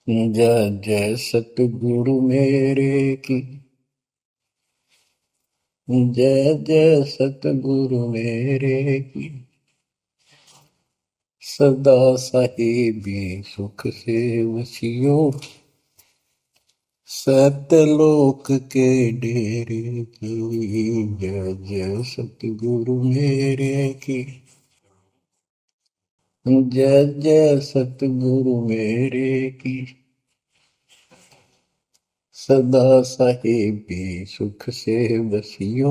जय जय सतगुरु मेरे की। जय जय सतगुरु मेरे की। सदा साहिबी सुख से वसियो। सतलोक के डेरे की। जय जय सतगुरु मेरे की। जय जय सतगुरु मेरे की। सदा साहिबी सुख से बसियो।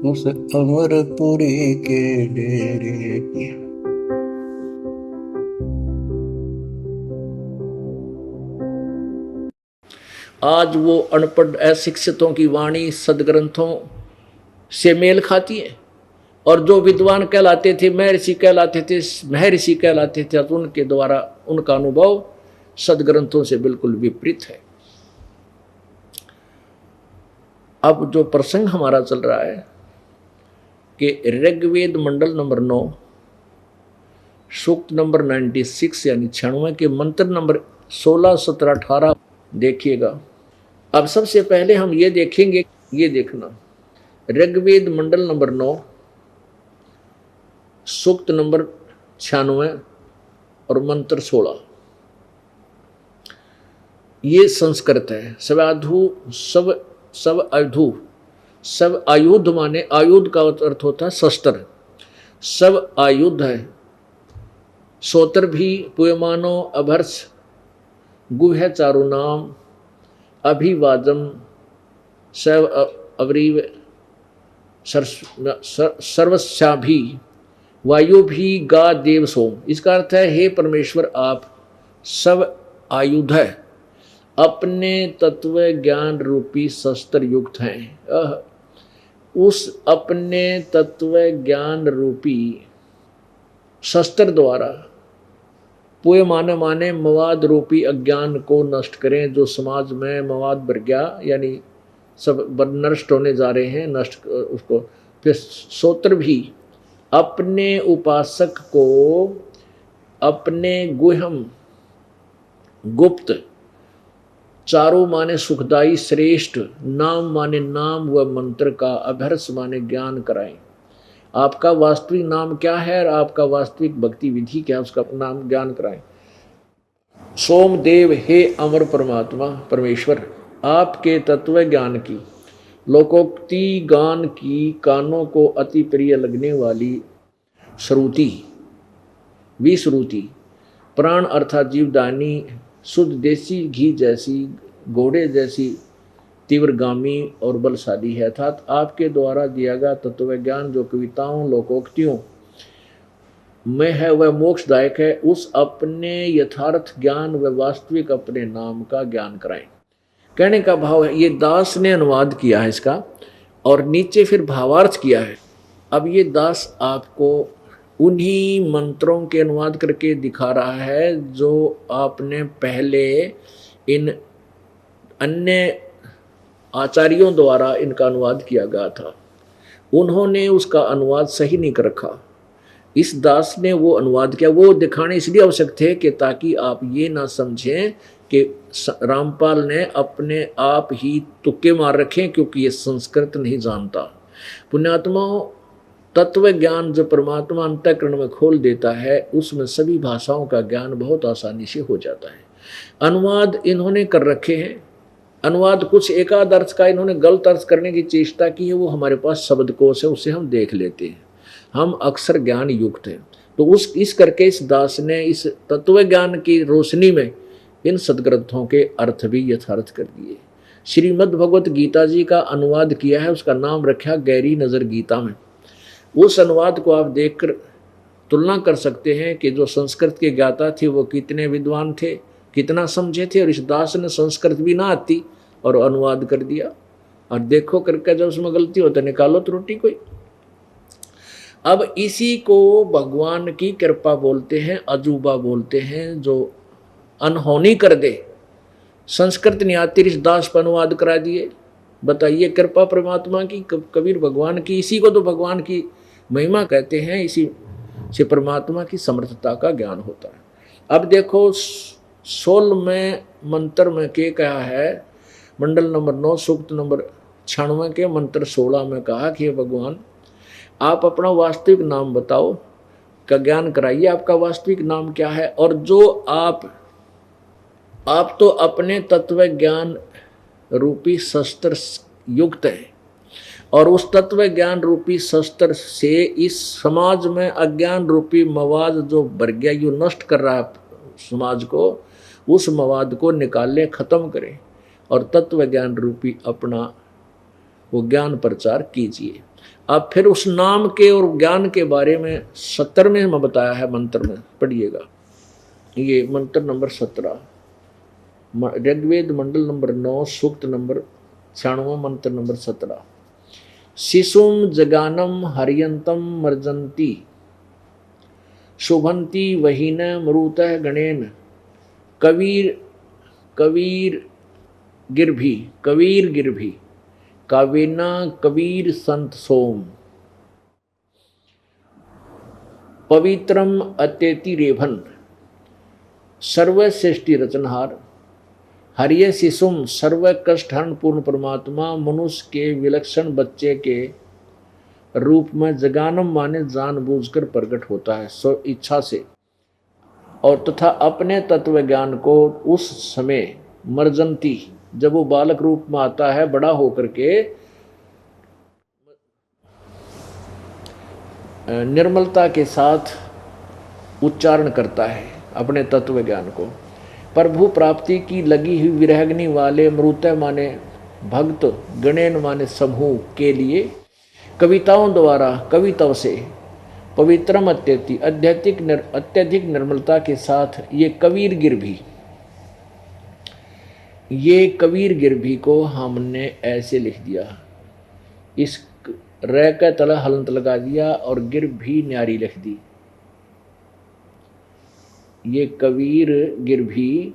उस अमरपुरी के डेरे की। आज वो अनपढ़ अशिक्षितों की वाणी सदग्रंथों से मेल खाती है, और जो विद्वान कहलाते थे, महर्षि कहलाते थे, महर्षि कहलाते थे, तो उनके द्वारा उनका अनुभव सदग्रंथों से बिल्कुल विपरीत है। अब जो प्रसंग हमारा चल रहा है कि ऋग्वेद मंडल नंबर 9 सूक्त नंबर 96 यानी 96 के मंत्र नंबर 16, 17, 18 देखिएगा। अब सबसे पहले हम ये देखेंगे, ये देखना ऋग्वेद मंडल नंबर 9 सूक्त नंबर 96 और मंत्र 16। ये संस्कृत है। सवाधु सब आयुधु, सब आयुध माने आयुध का अर्थ होता है शस्त्र। सब आयुध है। सोतर भी पुयमानो अभर्ष गुह्य चारु नाम अभिवादम सव अवरीव सर्वस्या भी वायु भी गा देव सोम। इसका अर्थ है, हे परमेश्वर आप सब आयुध है, अपने तत्व ज्ञान रूपी शस्त्र युक्त हैं। उस अपने तत्व ज्ञान रूपी शस्त्र द्वारा पुय माने मवाद रूपी अज्ञान को नष्ट करें, जो समाज में मवाद बढ़ गया, यानी सब नष्ट होने जा रहे हैं, नष्ट उसको। फिर सोत्र भी अपने उपासक को अपने गुह्यम गुप्त, चारों माने सुखदाई, श्रेष्ठ, नाम माने नाम व मंत्र का, अभ्यर्स माने ज्ञान कराएं। आपका वास्तविक नाम क्या है और आपका वास्तविक भक्ति विधि क्या है, उसका नाम ज्ञान कराएं। सोमदेव, हे अमर परमात्मा परमेश्वर, आपके तत्व ज्ञान की, लोकोक्ति गान की, कानों को अति प्रिय लगने वाली श्रुति, विश्रुति, प्राण अर्थात जीवदानी, शुद्ध देसी घी जैसी, घोड़े जैसी तीव्रगामी और बलशाली है। अर्थात आपके द्वारा दिया गया तत्व ज्ञान जो कविताओं लोकोक्तियों में है वह मोक्षदायक है। उस अपने यथार्थ ज्ञान व वास्तविक अपने नाम का ज्ञान कराएं। कहने का भाव है, ये दास ने अनुवाद किया है इसका, और नीचे फिर भावार्थ किया है। अब ये दास आपको उन्हीं मंत्रों के अनुवाद करके दिखा रहा है जो आपने पहले इन अन्य आचार्यों द्वारा इनका अनुवाद किया गया था। उन्होंने उसका अनुवाद सही नहीं कर रखा। इस दास ने वो अनुवाद किया, वो दिखाने इसलिए आवश्यक थे कि ताकि आप ये ना समझें कि रामपाल ने अपने आप ही तुक्के मार रखे, क्योंकि ये संस्कृत नहीं जानता। पुण्यात्माओं, तत्व ज्ञान जो परमात्मा अंतःकरण में खोल देता है, उसमें सभी भाषाओं का ज्ञान बहुत आसानी से हो जाता है। अनुवाद इन्होंने कर रखे हैं, अनुवाद कुछ एकाध अर्थ का इन्होंने गलत अर्थ करने की चेष्टा की है, वो हमारे पास शब्दकोश है, उसे हम देख लेते हैं, हम अक्सर ज्ञान युक्त हैं। तो इस करके इस दास ने इस तत्व ज्ञान की रोशनी में इन सदग्रंथों के अर्थ भी यथार्थ कर दिए। श्रीमद् भगवत गीता जी का अनुवाद किया है, उसका नाम रखा गहरी नज़र गीता में। उस अनुवाद को आप देखकर तुलना कर सकते हैं कि जो संस्कृत के ज्ञाता थे वो कितने विद्वान थे, कितना समझे थे, और इस दास ने संस्कृत भी ना आती और अनुवाद कर दिया। और देखो करके जब उसमें गलती हो तो निकालो त्रुटि कोई। अब इसी को भगवान की कृपा बोलते हैं, अजूबा बोलते हैं, जो अनहोनी कर दे। संस्कृत नहीं आती, इस दास पर अनुवाद करा दिए। बताइए, कृपा परमात्मा की, कबीर भगवान की, इसी को तो भगवान की महिमा कहते हैं, इसी से परमात्मा की समर्थता का ज्ञान होता है। अब देखो, 16वें मंत्र में के कहा है, मंडल नंबर 9 सूक्त नंबर 96 के मंत्र 16 में कहा कि भगवान आप अपना वास्तविक नाम बताओ, का ज्ञान कराइए, आपका वास्तविक नाम क्या है। और जो आप तो अपने तत्व ज्ञान रूपी शस्त्र युक्त है, और उस तत्व ज्ञान रूपी शस्त्र से इस समाज में अज्ञान रूपी मवाद जो भर गया, यो नष्ट कर रहा है समाज को, उस मवाद को निकाले, खत्म करें और तत्व ज्ञान रूपी अपना वो ज्ञान प्रचार कीजिए। अब फिर उस नाम के और ज्ञान के बारे में 17वें में बताया है मंत्र में, पढ़िएगा ये मंत्र नंबर 17, ऋग्वेद मंडल नंबर 9 सूक्त नंबर 96 मंत्र नंबर 17। शिशुम जगानम हरियंतम मर्जंती शुभंती वहीन मरुतः गणेन कवीर गिरभी कावेना कबीर संत सोम पवित्रम अत्यति रेभन सर्वश्रेष्ठी रचनहार हरिय शिशुम सर्व कष्ट हरण पूर्ण परमात्मा मनुष्य के विलक्षण बच्चे के रूप में जगानम माने जानबूझकर प्रकट होता है स्व इच्छा से, और तथा अपने तत्व ज्ञान को उस समय मर्जंती जब वो बालक रूप में आता है, बड़ा होकर के निर्मलता के साथ उच्चारण करता है अपने तत्व ज्ञान को। प्रभु प्राप्ति की लगी हुई विरहग्नि वाले मृतः माने भक्त, गणेन माने समूह के लिए कविताओं द्वारा कविताओं से पवित्रम अत्यधिक निर्मलता के साथ ये कबीर गिरभी को हमने ऐसे लिख दिया, इस र का तला हलंत लगा दिया और गिरभी न्यारी लिख दी। ये कबीर गिरभी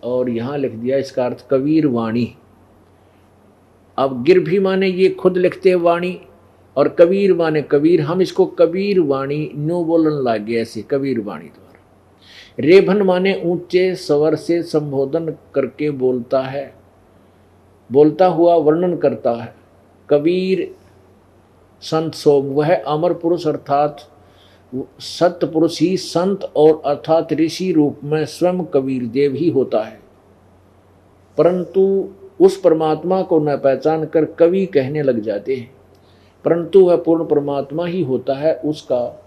और यहाँ लिख दिया इसका अर्थ कबीर वाणी। अब गिरभी माने ये खुद लिखते वाणी और कबीर माने कबीर, हम इसको कबीर वाणी न्यू बोलन लग गए ऐसे कबीर वाणी द्वारा। रेभन माने ऊंचे स्वर से संबोधन करके बोलता हुआ वर्णन करता है। कबीर संत सोम, वह अमर पुरुष अर्थात सत्य पुरुष ही संत और अर्थात ऋषि रूप में स्वयं कबीर देव ही होता है, परंतु उस परमात्मा को न पहचान कर कवि कहने लग जाते हैं, परंतु वह पूर्ण परमात्मा ही होता है। उसका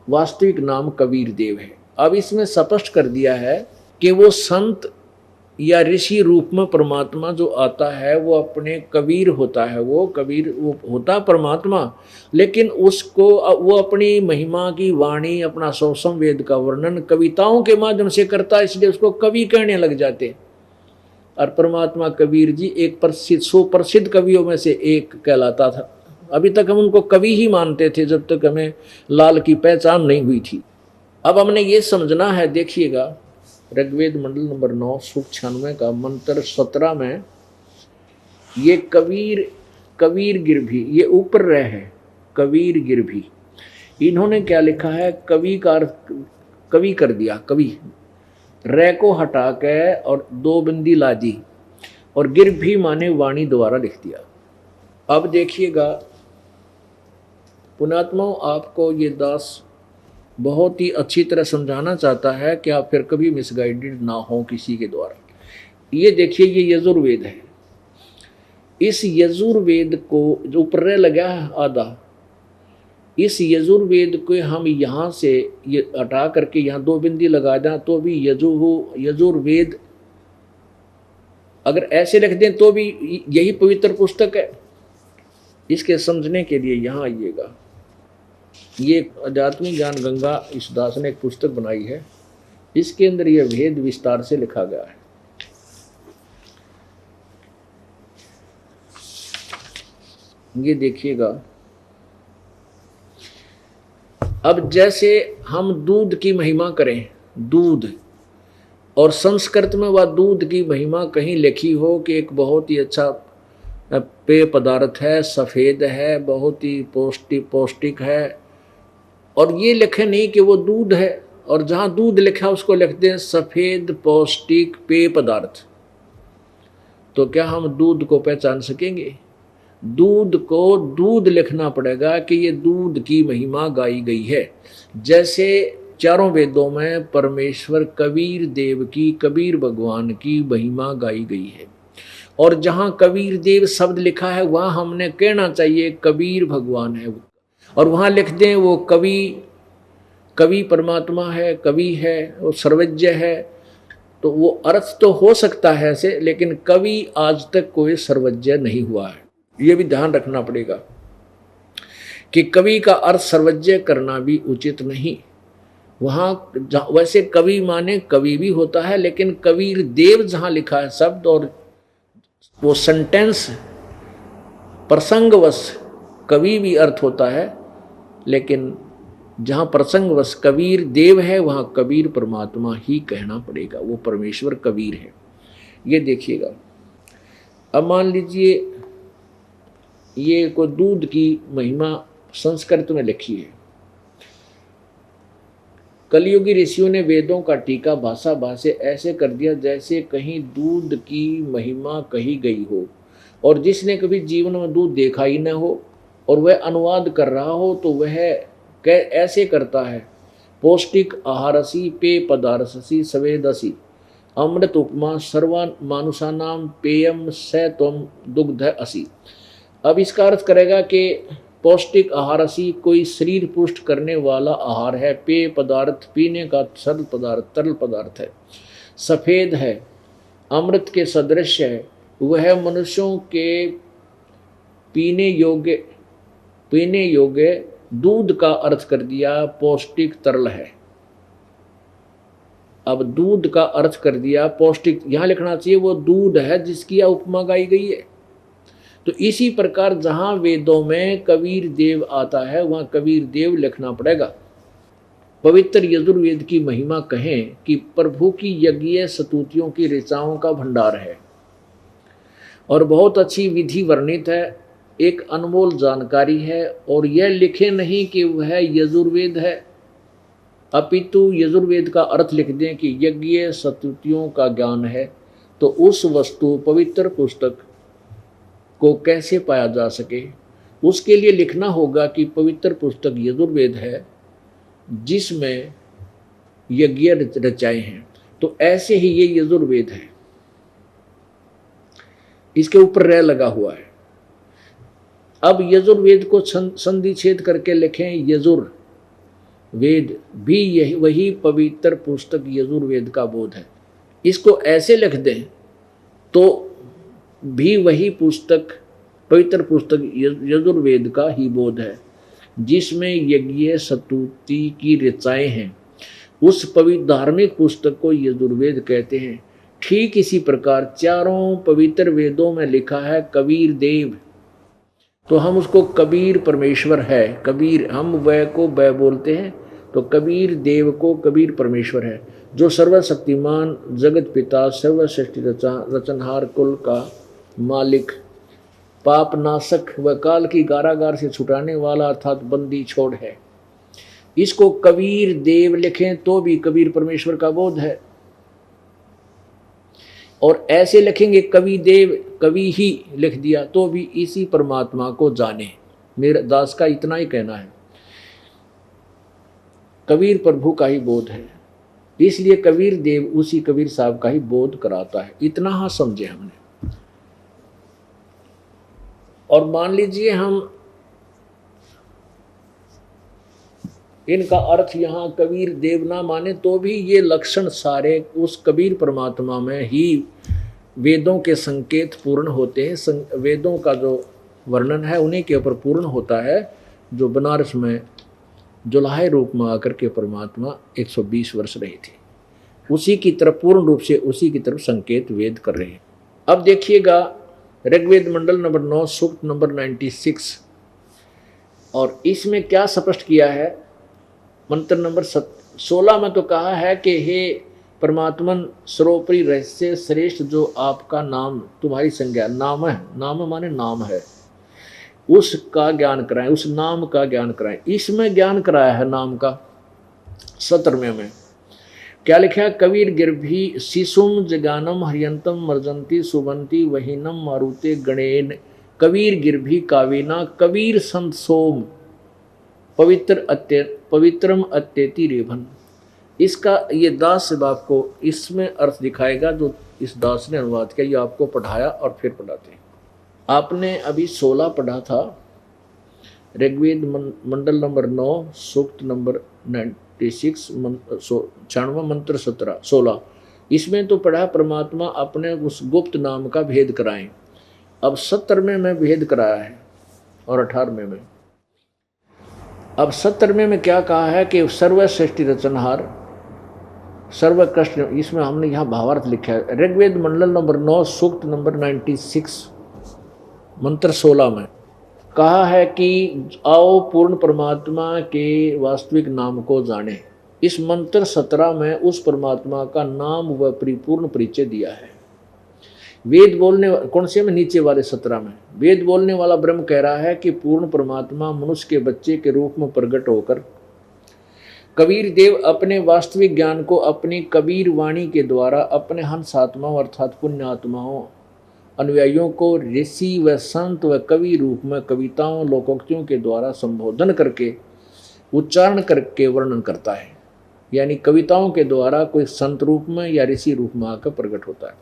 वास्तविक नाम कबीर देव है। अब इसमें स्पष्ट कर दिया है कि वो संत या ऋषि रूप में परमात्मा जो आता है वो अपने कबीर होता है, वो कबीर वो होता परमात्मा, लेकिन उसको वो अपनी महिमा की वाणी, अपना सौसम वेद का वर्णन कविताओं के माध्यम से करता है, इसलिए उसको कवि कहने लग जाते। और परमात्मा कबीर जी एक सुप्रसिद्ध कवियों में से एक कहलाता था। अभी तक हम उनको कवि ही मानते थे जब तक हमें लाल की पहचान नहीं हुई थी। अब हमने ये समझना है, देखिएगा ऋग्वेद मंडल नंबर 9 सूक्त 96 का मंत्र 17 में ये कबीर गिरभी, ये ऊपर रह है कबीर गिरभी, इन्होंने क्या लिखा है, कवि कर दिया, कवि रे को हटा के और 2 बिंदी ला दी और गिरभी माने वाणी द्वारा लिख दिया। अब देखिएगा पुण्यात्माओं, आपको ये दास बहुत ही अच्छी तरह समझाना चाहता है कि आप फिर कभी मिसगाइडेड ना हो किसी के द्वारा। ये देखिए, ये यजुर्वेद है। इस यजुर्वेद को जो ऊपर लगा है आधा, इस यजुर्वेद को हम यहाँ से ये हटा करके यहाँ 2 बिंदी लगा दें तो भी यजुर्वेद, अगर ऐसे लिख दें तो भी यही पवित्र पुस्तक है। इसके समझने के लिए यहाँ आइएगा, ये आध्यात्मिक ज्ञान गंगा इस दास ने एक पुस्तक बनाई है, इसके अंदर यह भेद विस्तार से लिखा गया है। ये देखिएगा, अब जैसे हम दूध की महिमा करें, दूध, और संस्कृत में वह दूध की महिमा कहीं लिखी हो कि एक बहुत ही अच्छा पेय पदार्थ है, सफ़ेद है, बहुत ही पौष्टिक है, और ये लिखे नहीं कि वो दूध है और जहां दूध लिखा उसको लिखते हैं सफेद पौष्टिक पेय पदार्थ। तो क्या हम दूध को पहचान सकेंगे? दूध को दूध लिखना पड़ेगा कि ये दूध की महिमा गाई गई है। जैसे चारों वेदों में परमेश्वर कबीर देव की, कबीर भगवान की महिमा गाई गई है, और जहां कबीर देव शब्द लिखा है वहां हमने कहना चाहिए कबीर भगवान है, और वहां लिख दें वो कवि, कवि परमात्मा है, कवि है, वो सर्वज्ञ है। तो वो अर्थ तो हो सकता है ऐसे, लेकिन कवि आज तक कोई सर्वज्ञ नहीं हुआ है। ये भी ध्यान रखना पड़ेगा कि कवि का अर्थ सर्वज्ञ करना भी उचित नहीं। वहां वैसे कवि माने कवि भी होता है, लेकिन कबीर देव जहां लिखा है शब्द और वो सेंटेंस प्रसंगवश कवि भी अर्थ होता है, लेकिन जहां प्रसंगवश कबीर देव है वहां कबीर परमात्मा ही कहना पड़ेगा, वो परमेश्वर कबीर है। ये देखिएगा। अब मान लीजिए ये को दूध की महिमा संस्कृत में लिखी है। कलियुगी ऋषियों ने वेदों का टीका भाषा भाषे ऐसे कर दिया जैसे कहीं दूध की महिमा कही गई हो, और जिसने कभी जीवन में दूध देखा ही न हो और वह अनुवाद कर रहा हो तो वह ऐसे करता है। पौष्टिक आहारसी पेय पदार्थसी सवेदसी अमृत उपमा सर्वा मानुषानाम पेयम स त्वम दुग्ध असी। अब इसका अर्थ करेगा कि पौष्टिक आहारसी कोई शरीर पुष्ट करने वाला आहार है, पेय पदार्थ पीने का सरल पदार्थ तरल पदार्थ है, सफ़ेद है, अमृत के सदृश है, वह मनुष्यों के पीने योग्य दूध का अर्थ कर दिया पौष्टिक तरल है। अब दूध का अर्थ कर दिया पौष्टिक, यहां लिखना चाहिए वो दूध है जिसकी उपमा गाई गई है। तो इसी प्रकार जहां वेदों में कबीर देव आता है वहां कबीर देव लिखना पड़ेगा। पवित्र यजुर्वेद की महिमा कहें कि प्रभु की यज्ञ स्तुतियों की ऋचाओं का भंडार है और बहुत अच्छी विधि वर्णित है, एक अनमोल जानकारी है। और यह लिखे नहीं कि वह यजुर्वेद है, अपितु यजुर्वेद का अर्थ लिख दें कि यज्ञ स्तुतियों का ज्ञान है। तो उस वस्तु पवित्र पुस्तक को कैसे पाया जा सके, उसके लिए लिखना होगा कि पवित्र पुस्तक यजुर्वेद है जिसमें यज्ञ रचाए हैं। तो ऐसे ही ये यजुर्वेद है, इसके ऊपर रह लगा हुआ है। अब यजुर्वेद को संधि छेद करके लिखें यजुर वेद भी, यही वही पवित्र पुस्तक यजुर्वेद का बोध है। इसको ऐसे लिख दें तो भी वही पुस्तक पवित्र पुस्तक यजुर्वेद का ही बोध है जिसमें यज्ञ स्तुति की ऋचाएं हैं। उस पवित्र धार्मिक पुस्तक को यजुर्वेद कहते हैं। ठीक इसी प्रकार चारों पवित्र वेदों में लिखा है कबीर देव, तो हम उसको कबीर परमेश्वर है, कबीर हम वह को वह बोलते हैं, तो कबीर देव को कबीर परमेश्वर है जो सर्वशक्तिमान जगत पिता सर्वश्रेष्ठ रचनहार कुल का मालिक पाप नाशक व काल की कारागार से छुटाने वाला अर्थात बंदी छोड़ है। इसको कबीर देव लिखें तो भी कबीर परमेश्वर का बोध है, और ऐसे लिखेंगे कवि देव कवि ही लिख दिया तो भी इसी परमात्मा को जाने। मेरे दास का इतना ही कहना है, कबीर प्रभु का ही बोध है, इसलिए कबीर देव उसी कबीर साहब का ही बोध कराता है। इतना हाँ समझे हमने। और मान लीजिए हम इनका अर्थ यहाँ कबीर देव ना माने तो भी ये लक्षण सारे उस कबीर परमात्मा में ही वेदों के संकेत पूर्ण होते हैं। वेदों का जो वर्णन है उन्हीं के ऊपर पूर्ण होता है, जो बनारस में जुलाहे रूप में आकर के परमात्मा 120 वर्ष रहे थे, उसी की तरफ पूर्ण रूप से उसी की तरफ संकेत वेद कर रहे हैं। अब देखिएगा ऋग्वेद मंडल नंबर 9 सूक्त नंबर 96, और इसमें क्या स्पष्ट किया है। मंत्र नंबर 16 में तो कहा है कि हे परमात्मन सर्वोपरि रहस्य श्रेष्ठ जो आपका नाम तुम्हारी संज्ञा नाम है, नाम माने नाम है, उसका ज्ञान कराएं, उस नाम का ज्ञान कराएं। इसमें ज्ञान कराया है नाम का 17वें में। क्या लिखा है? कबीर गिरभी शिशुम जगानम हरियंतम मर्जंती सुबंती वहीनम मारुते गणेन कबीर गिरभी कावेना कबीर संत सोम पवित्रम अत्येति रेभन। इसका ये दास से आपको इसमें अर्थ दिखाएगा जो इस दास ने अनुवाद किया, ये आपको पढ़ाया और फिर पढ़ाते हैं। आपने अभी 16 पढ़ा था, ऋग्वेद मंडल नंबर 9 सूक्त नंबर 96 96 मंत्र 16। इसमें तो पढ़ा परमात्मा अपने उस गुप्त नाम का भेद कराएं। अब 70वें में भेद कराया है और 18वें में। अब 70वें में क्या कहा है कि सर्वश्रेष्ठी रचनहार सर्वकष्ट, इसमें हमने यहाँ भावार्थ लिखा है। ऋग्वेद मंडल नंबर 9 सूक्त नंबर 96 मंत्र 16 में कहा है कि आओ पूर्ण परमात्मा के वास्तविक नाम को जाने। इस मंत्र 17 में उस परमात्मा का नाम व परिपूर्ण परिचय दिया है। वेद बोलने कौन से में? नीचे वाले 17 में वेद बोलने वाला ब्रह्म कह रहा है कि पूर्ण परमात्मा मनुष्य के बच्चे के रूप में प्रकट होकर कबीर देव अपने वास्तविक ज्ञान को अपनी कबीर वाणी के द्वारा अपने हंस आत्माओं अर्थात पुण्य आत्माओं अनुयायियों को ऋषि व संत व कवि रूप में कविताओं लोकोक्तियों के द्वारा संबोधन करके उच्चारण करके वर्णन करता है। यानी कविताओं के द्वारा कोई संत रूप में या ऋषि रूप में आकर प्रकट होता है।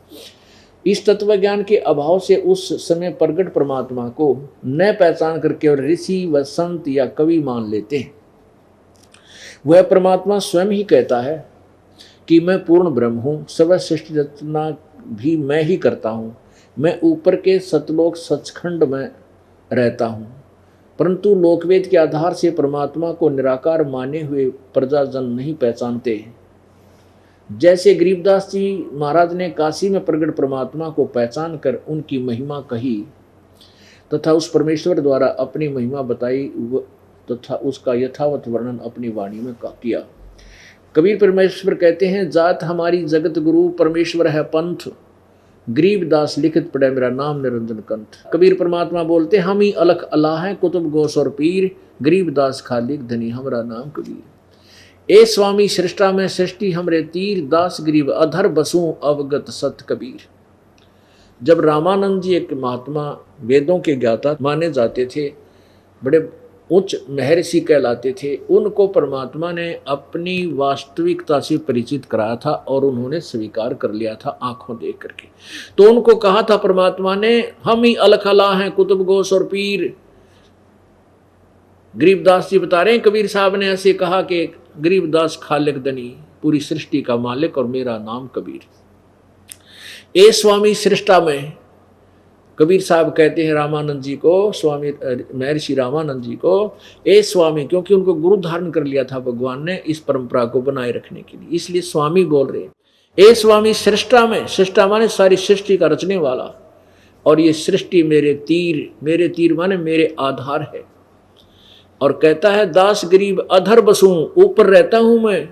इस तत्व ज्ञान के अभाव से उस समय प्रकट परमात्मा को न पहचान करके और ऋषि व संत या कवि मान लेते हैं। वह परमात्मा स्वयं ही कहता है कि मैं पूर्ण ब्रह्म हूँ, सर्वश्रेष्ठ रचना भी मैं ही करता हूँ, मैं ऊपर के सतलोक सचखंड में रहता हूँ। परंतु लोकवेद के आधार से परमात्मा को निराकार माने हुए प्रजाजन नहीं पहचानते हैं। जैसे गरीबदास जी महाराज ने काशी में प्रकट परमात्मा को पहचान कर उनकी महिमा कही तथा उस परमेश्वर द्वारा अपनी महिमा बताई तथा उसका यथावत वर्णन अपनी वाणी में किया। कबीर परमेश्वर कहते हैं, जात हमारी जगत गुरु परमेश्वर है पंथ, गरीबदास लिखित पड़े मेरा नाम निरंजन कंठ। कबीर परमात्मा बोलते हम ही अलख अल्लाह हैं कुतुब गोस और पीर, गरीबदास खालिक धनी हमारा नाम कबीर। ए स्वामी सृष्टा में सृष्टि हमरे तीर, दास गरीब अधर बसूं अवगत सत कबीर। जब रामानंद जी एक महात्मा वेदों के ज्ञाता माने जाते थे, बड़े उच्च महर्षि कहलाते थे, उनको परमात्मा ने अपनी वास्तविकता से परिचित कराया था और उन्होंने स्वीकार कर लिया था आंखों देख करके। तो उनको कहा था परमात्मा ने, हम ही अलख अल्लाह हैं कुतुब गोस और पीर। गरीबदास जी बता रहे हैं, कबीर साहब ने ऐसे कहा कि गरीबदास खालिक धनी पूरी सृष्टि का मालिक और मेरा नाम कबीर। ए स्वामी सृष्टा में कबीर साहब कहते हैं रामानंद जी को, स्वामी महर्षि रामानंद जी को, ए स्वामी, क्योंकि उनको गुरु धारण कर लिया था भगवान ने इस परंपरा को बनाए रखने के लिए, इसलिए स्वामी बोल रहे हैं। ए स्वामी सृष्टा में, सृष्टा माने सारी सृष्टि का रचने वाला, और ये सृष्टि मेरे तीर माने मेरे आधार है। और कहता है दास गरीब अधर बसूं, ऊपर रहता हूं मैं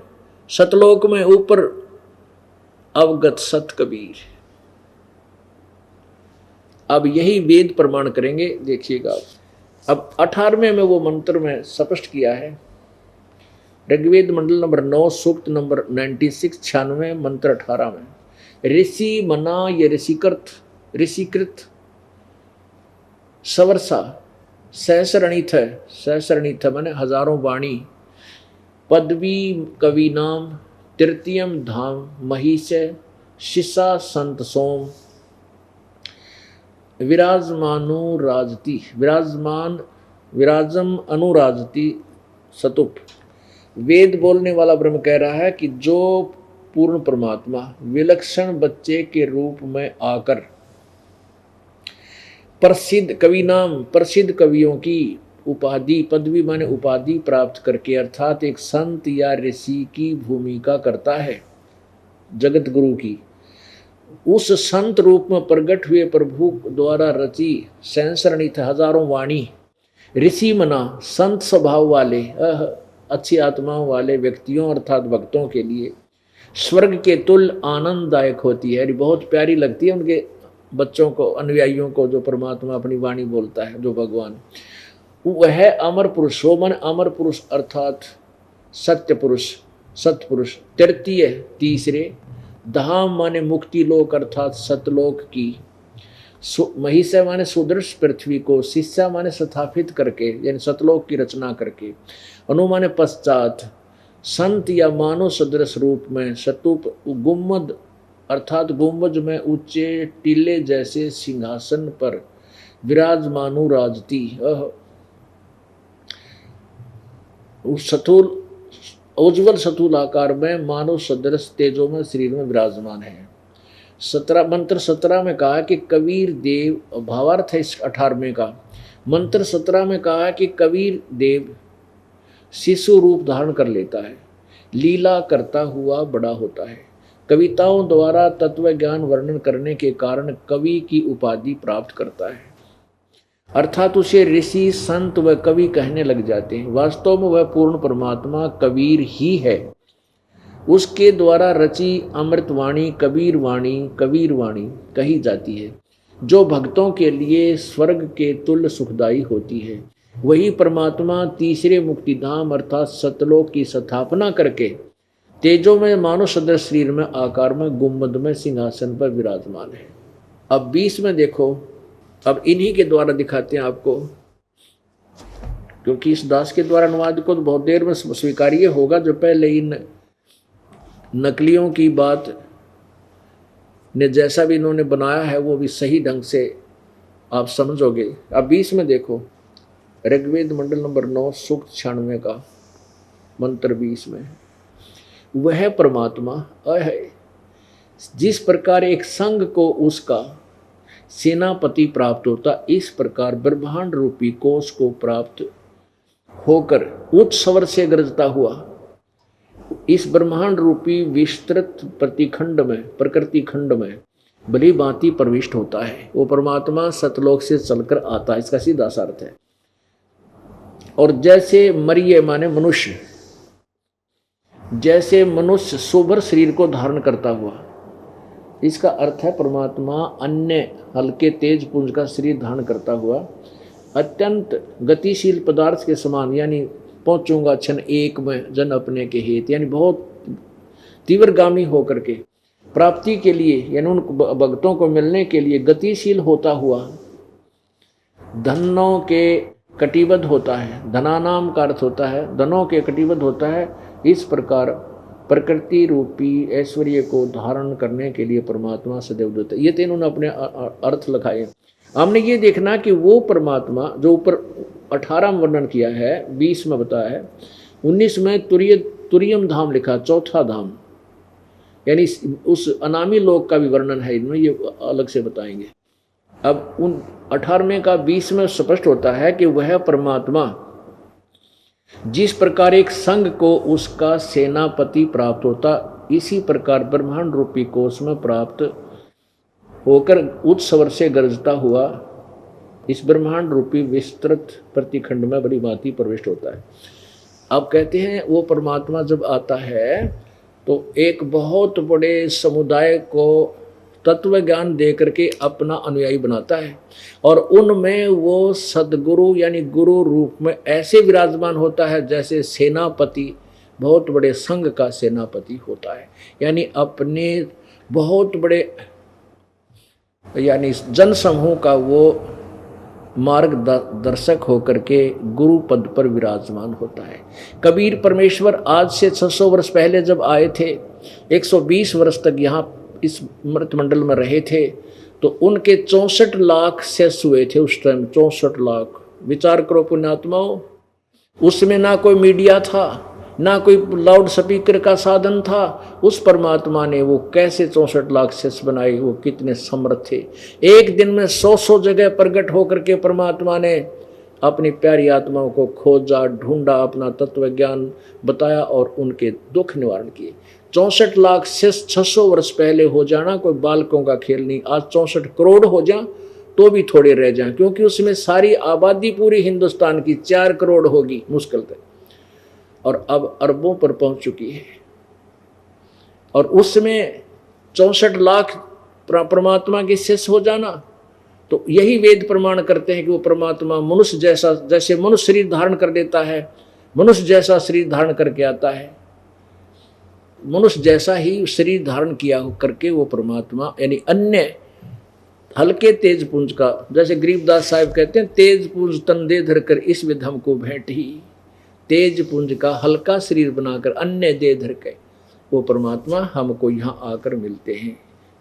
सतलोक में ऊपर, अवगत सत कबीर। अब यही वेद प्रमाण करेंगे, देखिएगा। अब 18वें में वो मंत्र में स्पष्ट किया है, ऋग्वेद मंडल नंबर 9 सूक्त नंबर 96 96 मंत्र 18 में ऋषि मना ये ऋषिकृत सवर्षा सहस्रणीथ माने हजारों वाणी, पदवी कवि नाम तृतीयम धाम महिष शिषा संत सोम, विराजम अनुराजती सतुप। वेद बोलने वाला ब्रह्म कह रहा है कि जो पूर्ण परमात्मा विलक्षण बच्चे के रूप में आकर प्रसिद्ध कवियों की उपाधि, पदवी माने उपाधि प्राप्त करके अर्थात एक संत या ऋषि की भूमिका करता है जगत गुरु की, उस संत रूप में प्रकट हुए प्रभु द्वारा रची सहस्रणित हजारों वाणी, ऋषि मना संत स्वभाव वाले अच्छी आत्माओं वाले व्यक्तियों अर्थात भक्तों के लिए स्वर्ग के तुल्य आनंददायक होती है। बहुत प्यारी लगती है उनके बच्चों को, अनुयायियों को, जो परमात्मा अपनी वाणी बोलता है, जो भगवान, वह अमर पुरुष हो। मन अमर पुरुष अर्थात सत्य पुरुष, सतपुरुष। तृतीय तीसरे, धाम माने मुक्ति लोक अर्थात सतलोक की। महिषा माने सुदृढ़ पृथ्वी को, शिष्या माने स्थापित करके यानी सतलोक की रचना करके, अनु माने पश्चात, संत या मानव सदृश रूप में, शतुप गुम्मद अर्थात गुम्बज में ऊंचे टीले जैसे सिंहासन पर विराजमानु राजती। उस सतुल उज्ज्वल सतुल आकार में मानव सदृश तेजो में शरीर में विराजमान है। 17 मंत्र 17 में कहा कि कबीर देव, भावार्थ है इस 18वें का। मंत्र 17 में कहा कि कबीर देव शिशु रूप धारण कर लेता है, लीला करता हुआ बड़ा होता है, कविताओं द्वारा तत्व ज्ञान वर्णन करने के कारण कवि की उपाधि प्राप्त करता है, अर्थात उसे ऋषि संत व कवि कहने लग जाते हैं। वास्तव में वह पूर्ण परमात्मा कबीर ही है। उसके द्वारा रची अमृतवाणी कबीर वाणी कही जाती है, जो भक्तों के लिए स्वर्ग के तुल्य सुखदायी होती है। वही परमात्मा तीसरे मुक्तिधाम अर्थात सतलोक की स्थापना करके तेजो में मानव सदृश शरीर में आकार में गुम्बद में सिंहासन पर विराजमान है। अब 20 में देखो, अब इन्हीं के द्वारा दिखाते हैं आपको, क्योंकि इस दास के द्वारा अनुवाद को तो बहुत देर में स्वीकार्य होगा। जो पहले इन नकलियों की बात ने जैसा भी इन्होंने बनाया है वो भी सही ढंग से आप समझोगे। अब 20 में देखो, ऋग्वेद मंडल नंबर 9 सूक्त 96 का मंत्र 20 में, वह परमात्मा है जिस प्रकार एक संघ को उसका सेनापति प्राप्त होता, इस प्रकार ब्रह्मांड रूपी कोश को प्राप्त होकर उच्च स्वर से गरजता हुआ इस ब्रह्मांड रूपी विस्तृत प्रतिखंड में, प्रकृति खंड में भली भांति प्रविष्ट होता है। वो परमात्मा सतलोक से चलकर आता है, इसका सीधा सा अर्थ है। और जैसे मरिय माने मनुष्य, जैसे मनुष्य सोबर शरीर को धारण करता हुआ, इसका अर्थ है परमात्मा अन्य हल्के तेज पुंज का शरीर धारण करता हुआ अत्यंत गतिशील पदार्थ के समान, यानी पहुंचूंगा क्षण एक में जन अपने के हेत, यानी बहुत तीव्रगामी होकर के प्राप्ति के लिए, यानी उन भक्तों को मिलने के लिए गतिशील होता हुआ धनों के कटिबद्ध होता है। धनानाम का अर्थ होता है धनों के कटिबद्ध होता है। इस प्रकार प्रकृति रूपी ऐश्वर्य को धारण करने के लिए परमात्मा सदैव दूत है। ये तीनों उन्होंने अपने अर्थ लिखाए। हमने ये देखना कि वो परमात्मा जो ऊपर 18 में वर्णन किया है, 20 में बताया है, 19 में तुरियम धाम लिखा, चौथा धाम, यानी उस अनामी लोक का भी वर्णन है इनमें, ये अलग से बताएंगे। अब उन 18वें का 20 में स्पष्ट होता है कि वह परमात्मा जिस प्रकार एक संघ को उसका सेनापति प्राप्त होता, इसी प्रकार ब्रह्मांड रूपी कोश में प्राप्त होकर उच्च स्वर से गरजता हुआ इस ब्रह्मांड रूपी विस्तृत प्रतिखंड में बड़ी भांति प्रविष्ट होता है। अब कहते हैं वो परमात्मा जब आता है तो एक बहुत बड़े समुदाय को तत्व ज्ञान दे करके अपना अनुयायी बनाता है, और उनमें वो सदगुरु यानी गुरु रूप में ऐसे विराजमान होता है जैसे सेनापति बहुत बड़े संघ का सेनापति होता है, यानी अपने बहुत बड़े यानी जन समूह का वो मार्गदर्शक होकर के गुरु पद पर विराजमान होता है। कबीर परमेश्वर आज से 600 वर्ष पहले जब आए थे, 120 वर्ष तक यहाँ इस मृत मंडल में रहे थे, तो उनके 64 लाख शिष्य हुए थे उस टाइम। 64 लाख, विचार करो पुण्यात्माओं। उसमें ना कोई मीडिया था, ना कोई लाउड स्पीकर का साधन था। उस परमात्मा ने वो कैसे 64 लाख शिष्य बनाए, वो कितने समर्थ थे। एक दिन में 100 जगह प्रकट होकर के परमात्मा ने अपनी प्यारी आत्माओं को खोजा, ढूंढा, अपना तत्व ज्ञान बताया और उनके दुख निवारण किए। 64 लाख शिष्य 600 वर्ष पहले हो जाना कोई बालकों का खेल नहीं। आज 64 करोड़ हो जा तो भी थोड़े रह जाएं, क्योंकि उसमें सारी आबादी पूरी हिंदुस्तान की 4 करोड़ होगी मुश्किल तक, और अब अरबों पर पहुंच चुकी है। और उसमें 64 लाख परमात्मा के शिष्य हो जाना, तो यही वेद प्रमाण करते हैं कि वो परमात्मा मनुष्य जैसा, जैसे मनुष्य शरीर धारण कर लेता है, मनुष्य जैसा शरीर धारण करके आता है। मनुष्य जैसा ही शरीर धारण किया करके वो परमात्मा यानी अन्य हल्के तेज पुंज का, जैसे गरीबदास साहब कहते हैं, तेज पुंज तन दे धर कर इस विध हमको भेंट ही। तेज पुंज का हल्का शरीर बनाकर अन्य दे धर के वो परमात्मा हमको यहाँ आकर मिलते हैं।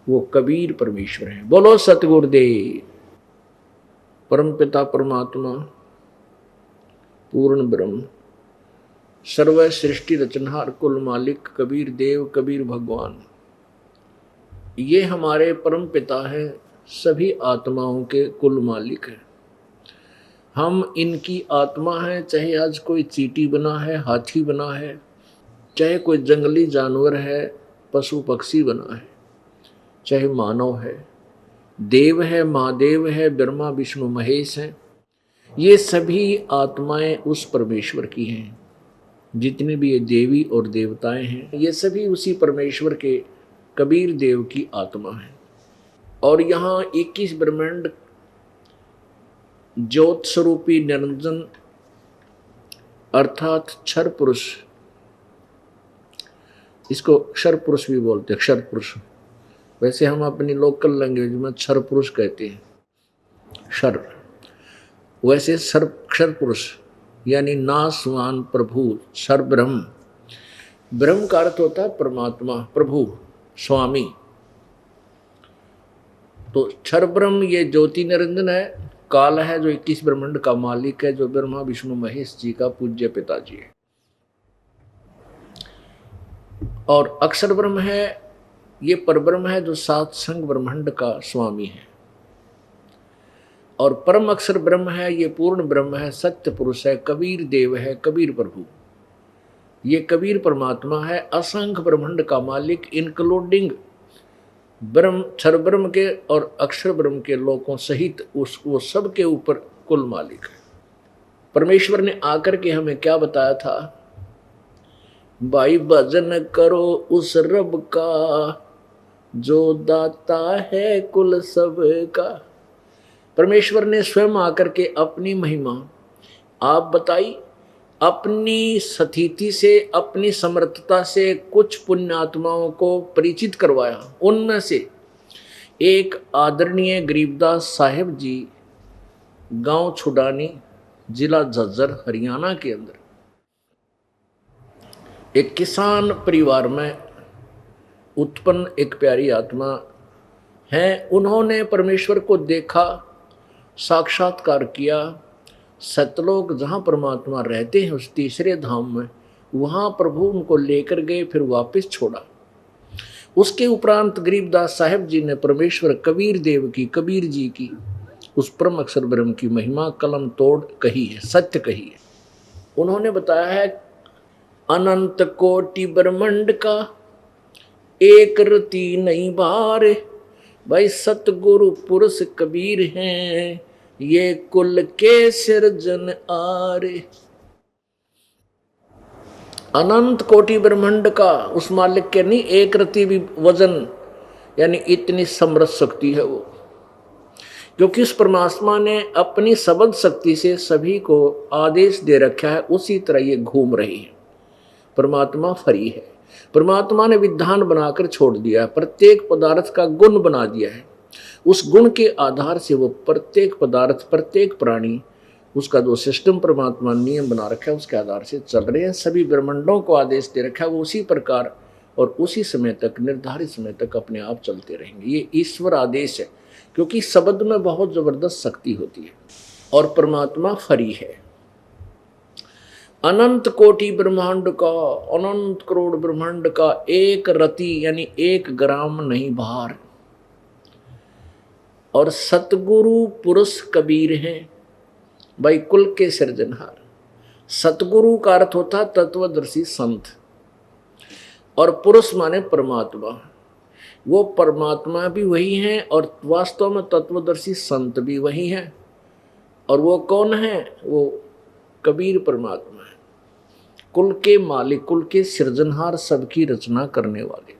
वो कबीर परमेश्वर हैं। बोलो सतगुरुदेव। परम पिता परमात्मा पूर्ण ब्रह्म सर्व सृष्टि रचनहार कुल मालिक कबीर देव कबीर भगवान, ये हमारे परम पिता है, सभी आत्माओं के कुल मालिक हैं। हम इनकी आत्मा है, चाहे आज कोई चींटी बना है, हाथी बना है, चाहे कोई जंगली जानवर है, पशु पक्षी बना है, चाहे मानव है, देव है, महादेव है, ब्रह्मा विष्णु महेश हैं, ये सभी आत्माएं उस परमेश्वर की हैं। जितने भी ये देवी और देवताएं हैं, ये सभी उसी परमेश्वर के कबीर देव की आत्मा है। और यहाँ 21 ब्रह्मांड ज्योत स्वरूपी निरंजन अर्थात क्षर पुरुष, इसको क्षर पुरुष भी बोलते हैं, क्षर पुरुष। वैसे हम अपनी लोकल लैंग्वेज में क्षर पुरुष कहते हैं, क्षर। वैसे क्षर पुरुष यानी नासवान प्रभु, क्षर ब्रह्म। ब्रह्म का अर्थ होता है परमात्मा, प्रभु, स्वामी। तो क्षर ब्रह्म ये ज्योति निरंजन है, काल है जो 21 ब्रह्मांड का मालिक है, जो ब्रह्मा विष्णु महेश जी का पूज्य पिताजी है। और अक्षर ब्रह्म है, ये परब्रह्म है जो सात संग ब्रह्मांड का स्वामी है। और परम अक्षर ब्रह्म है, ये पूर्ण ब्रह्म है, सत्य पुरुष है, कबीर देव है, कबीर प्रभु। ये कबीर परमात्मा है, असंख्य ब्रह्मांड का मालिक, इंक्लूडिंग ब्रह्म, क्षर ब्रह्म के और अक्षर ब्रह्म के लोकों सहित वो सब के ऊपर कुल मालिक है। परमेश्वर ने आकर के हमें क्या बताया था? भाई भजन करो उस रब का जो दाता है कुल सब का। परमेश्वर ने स्वयं आकर के अपनी महिमा आप बताई, अपनी स्थिति से, अपनी समर्थता से कुछ पुण्यात्माओं को परिचित करवाया। उनमें से एक आदरणीय गरीबदास साहिब जी, गांव छुडानी, जिला झज्जर, हरियाणा के अंदर एक किसान परिवार में उत्पन्न एक प्यारी आत्मा है। उन्होंने परमेश्वर को देखा, साक्षात्कार किया। सतलोक जहाँ परमात्मा रहते हैं उस तीसरे धाम में, वहाँ प्रभु उनको लेकर गए, फिर वापस छोड़ा। उसके उपरांत गरीबदास साहिब जी ने परमेश्वर कबीर देव की, कबीर जी की, उस परम अक्षर ब्रह्म की महिमा कलम तोड़ कही है, सत्य कही है। उन्होंने बताया है, अनंत कोटि ब्रह्मांड का एक रति नहीं भार, भाई सतगुरु पुरुष कबीर हैं, ये कुल के सिरजन आरे। अनंत कोटि ब्रह्मांड का उस मालिक के नहीं एक रति भी वजन, यानी इतनी समर्थ शक्ति है वो, क्योंकि उस परमात्मा ने अपनी सबद शक्ति से सभी को आदेश दे रखा है। उसी तरह ये घूम रही है। परमात्मा फरी है। परमात्मा ने विधान बनाकर छोड़ दिया है, प्रत्येक पदार्थ का गुण बना दिया है। उस गुण के आधार से वो प्रत्येक पदार्थ, प्रत्येक प्राणी, उसका जो सिस्टम परमात्मा नियम बना रखा है उसके आधार से चल रहे हैं। सभी ब्रह्मांडों को आदेश दे रखा है, वो उसी प्रकार और उसी समय तक, निर्धारित समय तक अपने आप चलते रहेंगे। ये ईश्वर आदेश है, क्योंकि शब्द में बहुत जबरदस्त शक्ति होती है और परमात्मा फरी है। अनंत कोटि ब्रह्मांड का, अनंत करोड़ ब्रह्मांड का एक रति यानी 1 ग्राम नहीं भार। और सतगुरु पुरुष कबीर हैं, भाई कुल के सृजनहार। सतगुरु का अर्थ होता तत्वदर्शी संत, और पुरुष माने परमात्मा। वो परमात्मा भी वही हैं और वास्तव में तत्वदर्शी संत भी वही हैं। और वो कौन है? वो कबीर परमात्मा है, कुल के मालिक, कुल के सृजनहार, सबकी रचना करने वाले।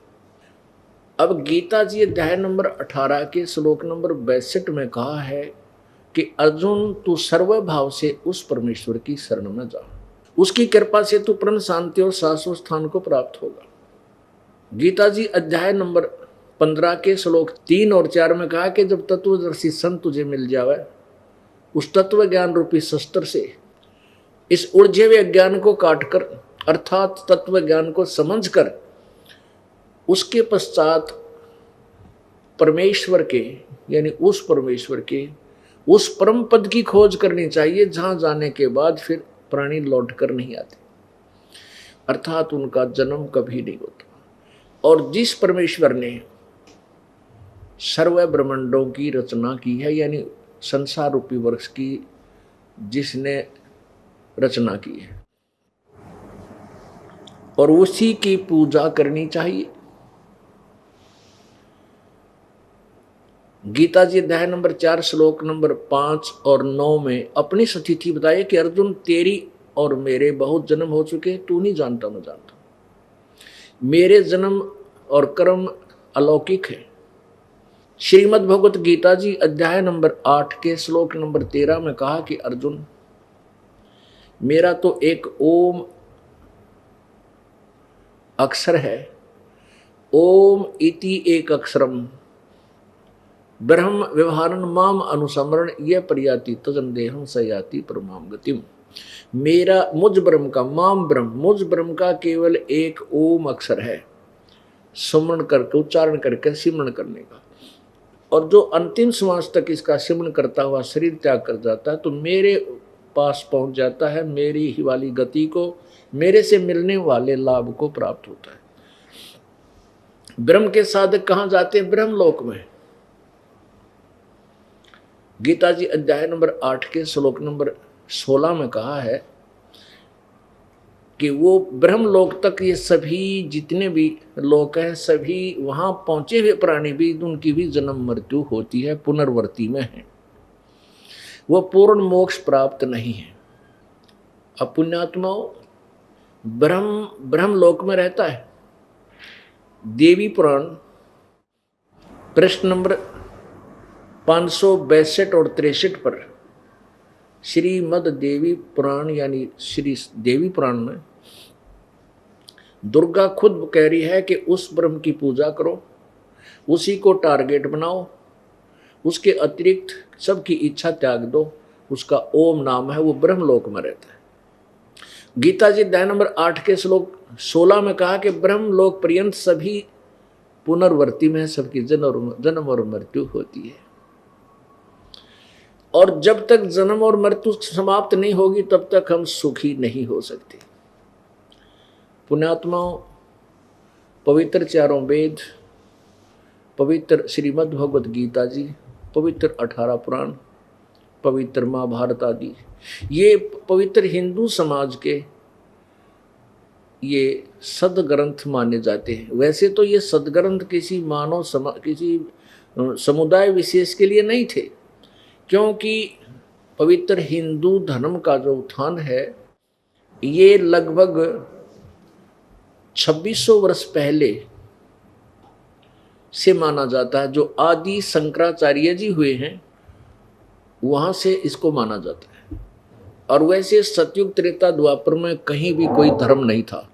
अब गीता जी अध्याय नंबर 18 के श्लोक नंबर 62 में कहा है कि अर्जुन तू सर्वभाव से उस परमेश्वर की शरण में जा, उसकी कृपा से तू परम शांति और शाश्वत स्थान को प्राप्त होगा। गीता जी अध्याय नंबर 15 के श्लोक 3 और 4 में कहा कि जब तत्वदर्शी संत तुझे मिल जावे, उस तत्व ज्ञान रूपी शस्त्र से इस उलझे हुए अज्ञान को काटकर अर्थात तत्व ज्ञान को समझकर उसके पश्चात परमेश्वर के यानी उस परमेश्वर के उस परम पद की खोज करनी चाहिए, जहां जाने के बाद फिर प्राणी लौट कर नहीं आते, अर्थात उनका जन्म कभी नहीं होता। और जिस परमेश्वर ने सर्व ब्रह्मांडों की रचना की है, यानी संसार रूपी वृक्ष की जिसने रचना की है, और उसी की पूजा करनी चाहिए। गीता जी अध्याय नंबर 4 श्लोक नंबर 5 और 9 में अपनी स्थिति बताई कि अर्जुन तेरी और मेरे बहुत जन्म हो चुके, तू नहीं जानता मैं जानता। मेरे जन्म और कर्म अलौकिक है। श्रीमद् भगवत गीता जी अध्याय नंबर 8 के श्लोक नंबर 13 में कहा कि अर्जुन मेरा तो एक ओम अक्षर है, ओम इति एक अक्षरम ब्रह्म व्यवहारन माम अनुसमरण यह प्रयाति तजन देहम सयाति परमाम गतिम। मेरा मुझ ब्रह्म का माम ब्रह्म, मुझ ब्रह्म का केवल एक ओम अक्षर है, सुमरण करके उच्चारण करके सिमरण करने का, और जो अंतिम श्वास तक इसका सिमरण करता हुआ शरीर त्याग कर जाता है तो मेरे पास पहुंच जाता है, मेरी ही वाली गति को, मेरे से मिलने वाले लाभ को प्राप्त होता है। ब्रह्म के साधक कहां जाते हैं? ब्रह्मलोक में। गीता जी अध्याय नंबर 8 के श्लोक नंबर 16 में कहा है कि वो ब्रह्मलोक तक ये सभी जितने भी लोक हैं, सभी वहां पहुंचे हुए प्राणी भी, उनकी भी जन्म मृत्यु होती है, पुनर्वर्ती में है, वो पूर्ण मोक्ष प्राप्त नहीं है। अब पुण्यात्माओं, ब्रह्मलोक में रहता है। देवी पुराण प्रश्न नंबर 562 और 63 पर श्रीमद देवी पुराण यानी श्री देवी पुराण में दुर्गा खुद कह रही है कि उस ब्रह्म की पूजा करो, उसी को टारगेट बनाओ, उसके अतिरिक्त सबकी इच्छा त्याग दो, उसका ओम नाम है, वो ब्रह्मलोक में रहता है। गीता जी अध्याय नंबर 8 के श्लोक 16 में कहा कि ब्रह्मलोक पर्यंत सभी पुनर्वर्ती में सबकी जन्म और मृत्यु होती है, और जब तक जन्म और मृत्यु समाप्त नहीं होगी तब तक हम सुखी नहीं हो सकते। पुण्यात्माओं, पवित्र चारों वेद, पवित्र श्रीमद् भगवत गीता जी, पवित्र 18 पुराण, पवित्र महाभारत आदि, ये पवित्र हिंदू समाज के ये सदग्रंथ माने जाते हैं। वैसे तो ये सदग्रंथ किसी किसी समुदाय विशेष के लिए नहीं थे, क्योंकि पवित्र हिंदू धर्म का जो उत्थान है ये लगभग 2600 वर्ष पहले से माना जाता है। जो आदि शंकराचार्य जी हुए हैं वहां से इसको माना जाता है। और वैसे सतयुग त्रेता द्वापर में कहीं भी कोई धर्म नहीं था।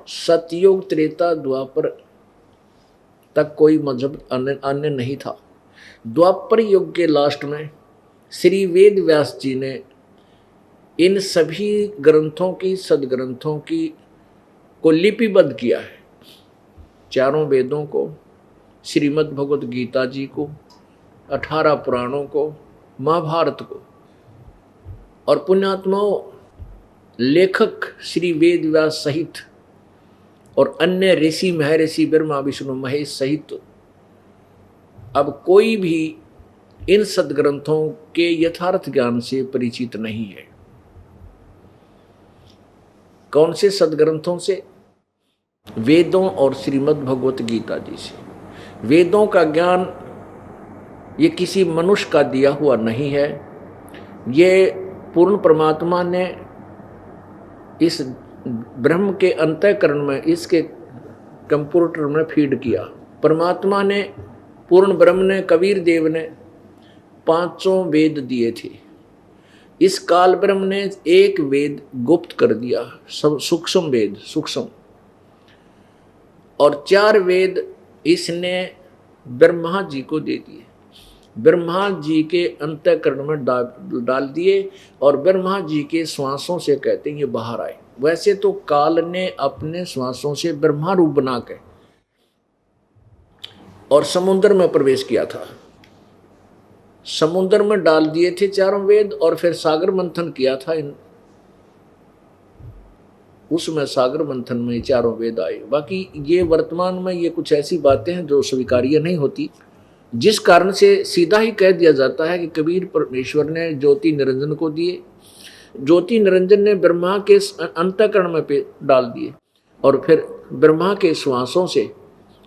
सतयुग त्रेता द्वापर तक कोई मजहब अन्य नहीं था। द्वापर युग के लास्ट में श्री वेद व्यास जी ने इन सभी ग्रंथों की, सदग्रंथों की को लिपिबद्ध किया है। चारों वेदों को, श्रीमद् भगवत गीता जी को, 18 पुराणों को, महाभारत को। और पुण्यात्माओं, लेखक श्री वेद व्यास सहित और अन्य ऋषि महर्षि ब्रह्मा विष्णु महेश सहित अब कोई भी इन सदग्रंथों के यथार्थ ज्ञान से परिचित नहीं है। कौन से सदग्रंथों से? वेदों और श्रीमद् भगवत गीता जी से। वेदों का ज्ञान ये किसी मनुष्य का दिया हुआ नहीं है, ये पूर्ण परमात्मा ने इस ब्रह्म के अंतःकरण में, इसके कंप्यूटर में फीड किया। परमात्मा ने, पूर्ण ब्रह्म ने, कबीर देव ने 5 वेद दिए थे। इस काल ब्रह्म ने एक वेद गुप्त कर दिया, सब सूक्ष्म वेद, सूक्ष्म। और 4 वेद इसने ब्रह्मा जी को दे दिए, ब्रह्मा जी के अंतःकरण में डाल दिए और ब्रह्मा जी के श्वासों से कहते हैं ये बाहर आए। वैसे तो काल ने अपने श्वासों से ब्रह्मा रूप बना के और समुद्र में प्रवेश किया था, समुद्र में डाल दिए थे 4 वेद और फिर सागर मंथन किया था उसमें सागर मंथन में 4 वेद आए। बाकी ये वर्तमान में ये कुछ ऐसी बातें हैं जो स्वीकार्य नहीं होती, जिस कारण से सीधा ही कह दिया जाता है कि कबीर परमेश्वर ने ज्योति निरंजन को दिए, ज्योति निरंजन ने ब्रह्मा के अंतःकरण में पे डाल दिए और फिर ब्रह्मा के श्वासों से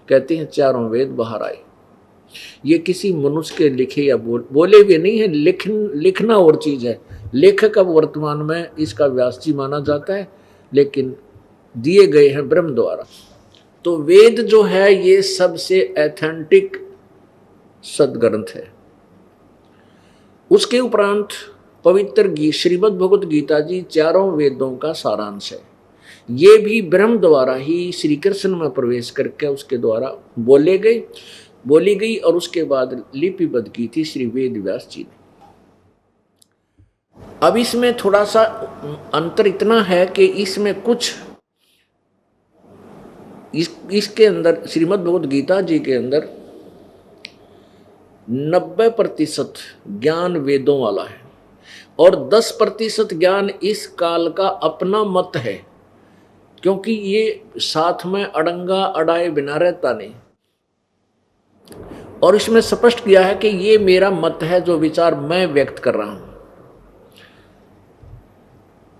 कहते हैं 4 वेद बाहर आए। ये किसी मनुष्य के लिखे या बोले भी नहीं है, लिखना और चीज है। लेखक अब वर्तमान में इसका व्यास जी माना जाता है, लेकिन दिए गए हैं ब्रह्म द्वारा। तो वेद जो है ये सबसे एथेंटिक सदग्रंथ है। उसके उपरांत पवित्र श्रीमद् भगवत गीता जी 4 वेदों का सारांश है। ये भी ब्रह्म द्वारा ही श्री कृष्ण में प्रवेश करके उसके द्वारा बोली गई और उसके बाद लिपिबद्ध की थी श्री वेद व्यास जी ने। अब इसमें थोड़ा सा अंतर इतना है कि इसमें कुछ इसके अंदर श्रीमद् भगवत गीता जी के अंदर 90% ज्ञान वेदों वाला है और 10% ज्ञान इस काल का अपना मत है, क्योंकि ये साथ में अड़ंगा अड़ाए बिना रहता नहीं। और इसमें स्पष्ट किया है कि ये मेरा मत है जो विचार मैं व्यक्त कर रहा हूं,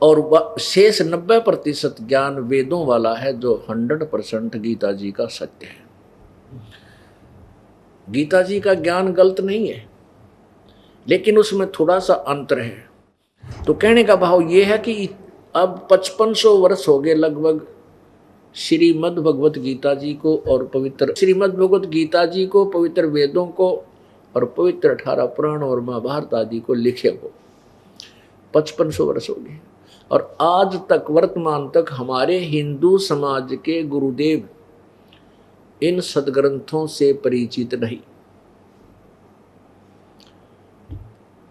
और शेष 90% ज्ञान वेदों वाला है जो 100% गीता जी का सत्य है। गीता जी का ज्ञान गलत नहीं है, लेकिन उसमें थोड़ा सा अंतर है। तो कहने का भाव ये है कि अब 5500 वर्ष हो गए लगभग श्रीमद् भगवत गीता जी को और पवित्र श्रीमद् भगवत गीता जी को, पवित्र वेदों को और पवित्र 18 पुराण और महाभारत आदि को लिखे को 5500 वर्ष हो गए। और आज तक वर्तमान तक हमारे हिंदू समाज के गुरुदेव इन सदग्रंथों से परिचित नहीं,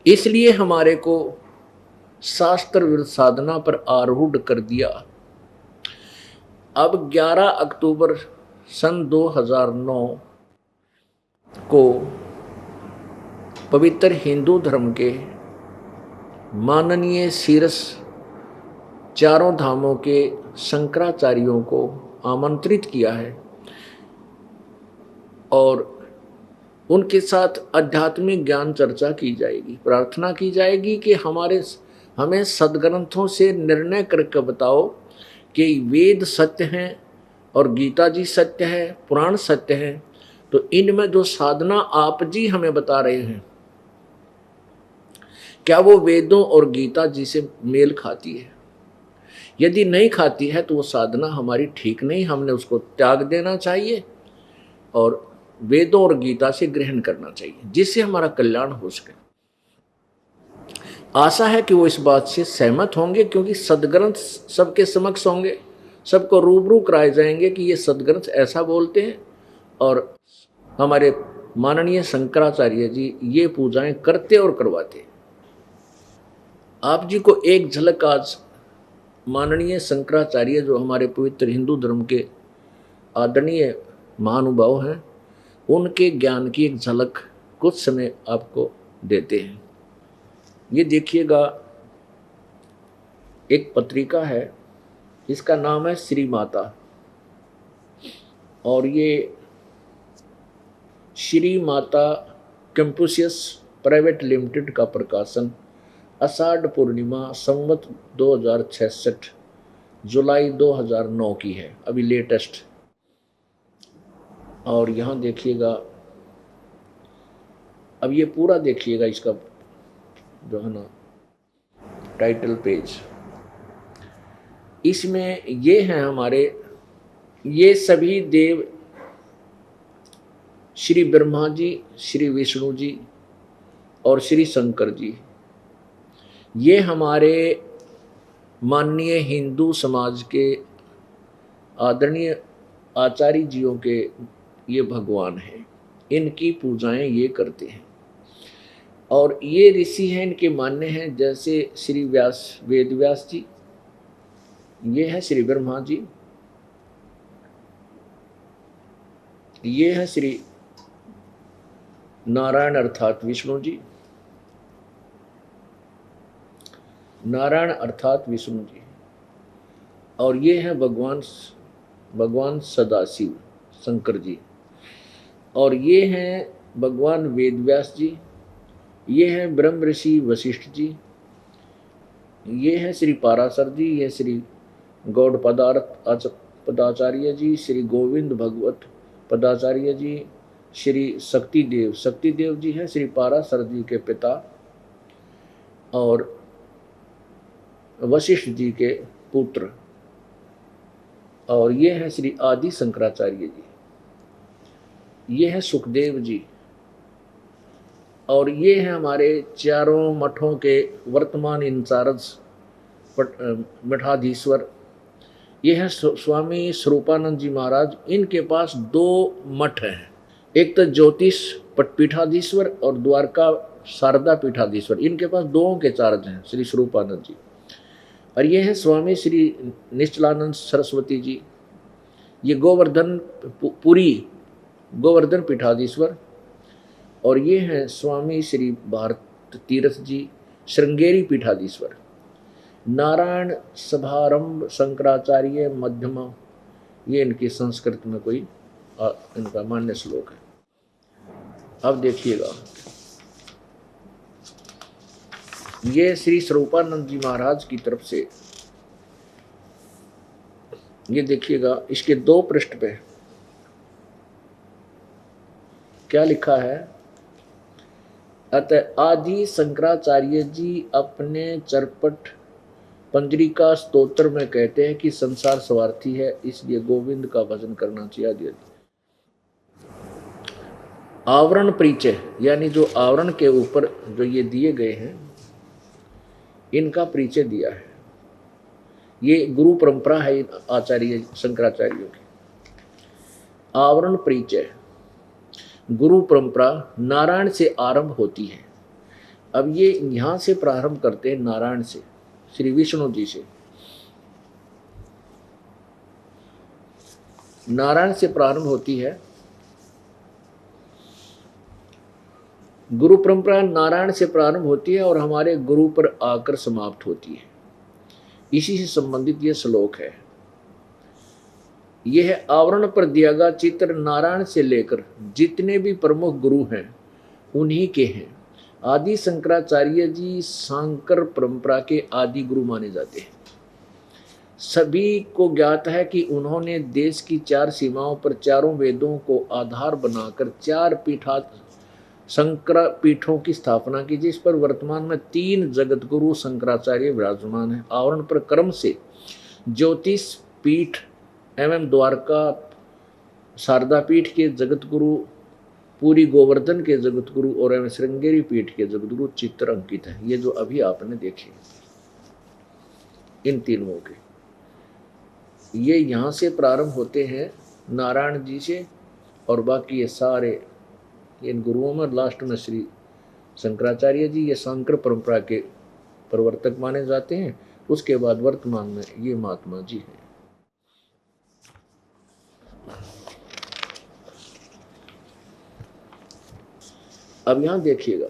इसलिए हमारे को शास्त्र विरुद्ध साधना पर आरूढ़ कर दिया। अब 11 अक्टूबर सन 2009 को पवित्र हिंदू धर्म के माननीय शीर्ष 4 धामों के शंकराचार्यों को आमंत्रित किया है और उनके साथ आध्यात्मिक ज्ञान चर्चा की जाएगी। प्रार्थना की जाएगी कि हमें सदग्रंथों से निर्णय करके बताओ कि वेद सत्य हैं और गीता जी सत्य है, पुराण सत्य है, तो इनमें जो साधना आप जी हमें बता रहे हैं क्या वो वेदों और गीता जी से मेल खाती है? यदि नहीं खाती है तो वो साधना हमारी ठीक नहीं, हमने उसको त्याग देना चाहिए और वेदों और गीता से ग्रहण करना चाहिए, जिससे हमारा कल्याण हो सके। आशा है कि वो इस बात से सहमत होंगे, क्योंकि सदग्रंथ सबके समक्ष होंगे, सबको रूबरू कराए जाएंगे कि ये सदग्रंथ ऐसा बोलते हैं और हमारे माननीय शंकराचार्य जी ये पूजाएं करते और करवाते। आप जी को एक झलक आज माननीय शंकराचार्य जो हमारे पवित्र हिंदू धर्म के आदरणीय महानुभाव हैं, उनके ज्ञान की एक झलक कुछ समय आपको देते हैं। ये देखिएगा, एक पत्रिका है, इसका नाम है श्री माता, और ये Shri Mata Confucius private limited का प्रकाशन आषाढ़ पूर्णिमा संवत 2066 जुलाई 2009 की है, अभी लेटेस्ट। और यहाँ देखिएगा, अब ये पूरा देखिएगा, इसका जो है ना टाइटल पेज, इसमें ये हैं हमारे, ये सभी देव श्री ब्रह्मा जी, श्री विष्णु जी और श्री शंकर जी, ये हमारे माननीय हिंदू समाज के आदरणीय आचार्य जियों के ये भगवान हैं, इनकी पूजाएं ये करते हैं। और ये ऋषि हैं, इनके मानने हैं जैसे श्री व्यास, वेद व्यास जी, ये है श्री ब्रह्मा जी, ये है श्री नारायण अर्थात विष्णु जी, नारायण अर्थात विष्णु जी, और ये है भगवान सदाशिव शंकर जी, और ये हैं भगवान वेदव्यास जी, ये हैं ब्रह्म ऋषि वशिष्ठ जी, ये है श्री पाराशर जी, ये श्री गौड़ पदाचार्य जी, श्री गोविंद भगवत पदाचार्य जी, श्री शक्तिदेव जी हैं श्री पाराशर जी के पिता, और वशिष्ठ जी के पुत्र, और ये हैं श्री आदि शंकराचार्य जी, ये हैं सुखदेव जी, और ये हैं हमारे चारों मठों के वर्तमान इंचार्ज मठाधीश्वर, ये हैं स्वामी स्वरूपानंद जी महाराज। इनके पास 2 मठ हैं, एक तो ज्योतिष पीठाधीश्वर और द्वारका शारदा पीठाधीश्वर, इनके पास 2 के चार्ज हैं श्री स्वरूपानंद जी। और ये हैं स्वामी श्री निश्चलानंद सरस्वती जी, ये पुरी गोवर्धन पीठाधीश्वर, और ये हैं स्वामी श्री भारत तीर्थ जी श्रृंगेरी पीठाधीश्वर। नारायण सभारंभ शंकराचार्य मध्यमा, ये इनकी संस्कृत में कोई इनका मान्य श्लोक है। अब देखिएगा, ये श्री स्वरूपानंद जी महाराज की तरफ से, ये देखिएगा इसके 2 पृष्ठ पे क्या लिखा है। अतः आदि शंकराचार्य जी अपने चरपट पंजरिका स्तोत्र में कहते हैं कि संसार स्वार्थी है, इसलिए गोविंद का भजन करना चाहिए आदि। आवरण परिचय, यानी जो आवरण के ऊपर जो ये दिए गए हैं, इनका परिचय दिया है। ये गुरु परंपरा है आचार्य शंकराचार्यों की। आवरण परिचय, गुरु परंपरा नारायण से आरंभ होती है। अब ये यहां से प्रारंभ करते हैं नारायण से, श्री विष्णु जी से, नारायण से प्रारंभ होती है। गुरु परंपरा नारायण से प्रारंभ होती है और हमारे गुरु पर आकर समाप्त होती है। इसी से संबंधित यह श्लोक है। यह आवरण पर दिया गया चित्र नारायण से लेकर जितने भी प्रमुख गुरु हैं उन्हीं के हैं। आदि शंकराचार्य जी सांकर परंपरा के आदि गुरु माने जाते हैं। सभी को ज्ञात है कि उन्होंने देश की 4 सीमाओं पर चारों वेदों को आधार बनाकर 4 शंकर पीठों की स्थापना की, जिस पर वर्तमान में 3 जगत गुरु शंकराचार्य विराजमान है। आवरण पर क्रम से ज्योतिष पीठ एवं द्वारका शारदा पीठ के जगत गुरु, पूरी गोवर्धन के जगत गुरु और एवं श्रृंगेरी पीठ के जगत गुरु चित्र अंकित है। ये जो अभी आपने देखे इन तीनों के, ये यहाँ से प्रारंभ होते हैं नारायण जी से, और बाकी ये सारे इन गुरुओं में लास्ट में श्री शंकराचार्य जी, ये शंकर परंपरा के प्रवर्तक माने जाते हैं। उसके बाद वर्तमान में ये महात्मा जी हैं। अब यहां देखिएगा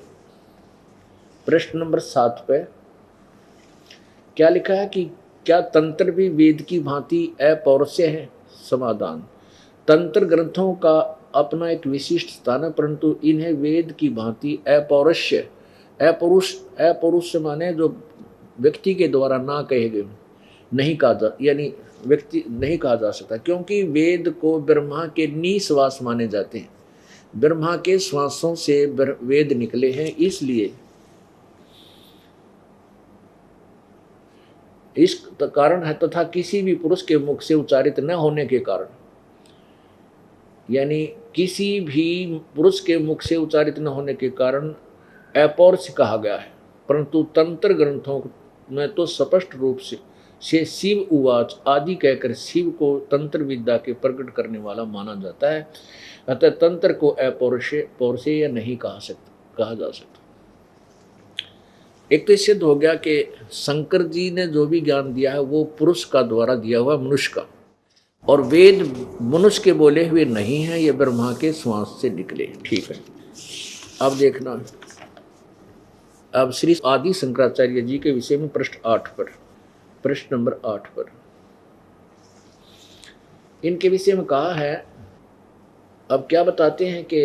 प्रश्न नंबर 7 पे क्या लिखा है कि क्या तंत्र भी वेद की भांति अपौरुषेय है। समाधान, तंत्र ग्रंथों का अपना एक विशिष्ट स्थान है, परंतु इन्हें वेद की भांति अपौरुषेय, अपौरुष माने जो व्यक्ति के द्वारा ना कहे गए नहीं कहा जा, यानी व्यक्ति नहीं कहा जा सकता, क्योंकि वेद को ब्रह्मा के निश्वास माने जाते हैं। ब्रह्मा के श्वासों से वेद निकले हैं, इसलिए इस कारण है, तथा किसी भी पुरुष के मुख से उच्चारित न होने के कारण, यानी किसी भी पुरुष के मुख से उच्चारित न होने के कारण अपौरुष कहा गया है। परंतु तंत्र ग्रंथों में तो स्पष्ट रूप से से शिव उवाच आदि कहकर शिव को तंत्र विद्या के प्रकट करने वाला माना जाता है। अतः तंत्र को अपौरुषेय नहीं कहा जा सकता। एक तो सिद्ध हो गया कि शंकर जी ने जो भी ज्ञान दिया है वो पुरुष का द्वारा दिया हुआ मनुष्य का, और वेद मनुष्य के बोले हुए नहीं है, ये ब्रह्मा के श्वास से निकले। ठीक है, अब देखना, अब श्री आदि शंकराचार्य जी के विषय में प्रश्न नंबर 8 पर इनके विषय में कहा है। अब क्या बताते हैं कि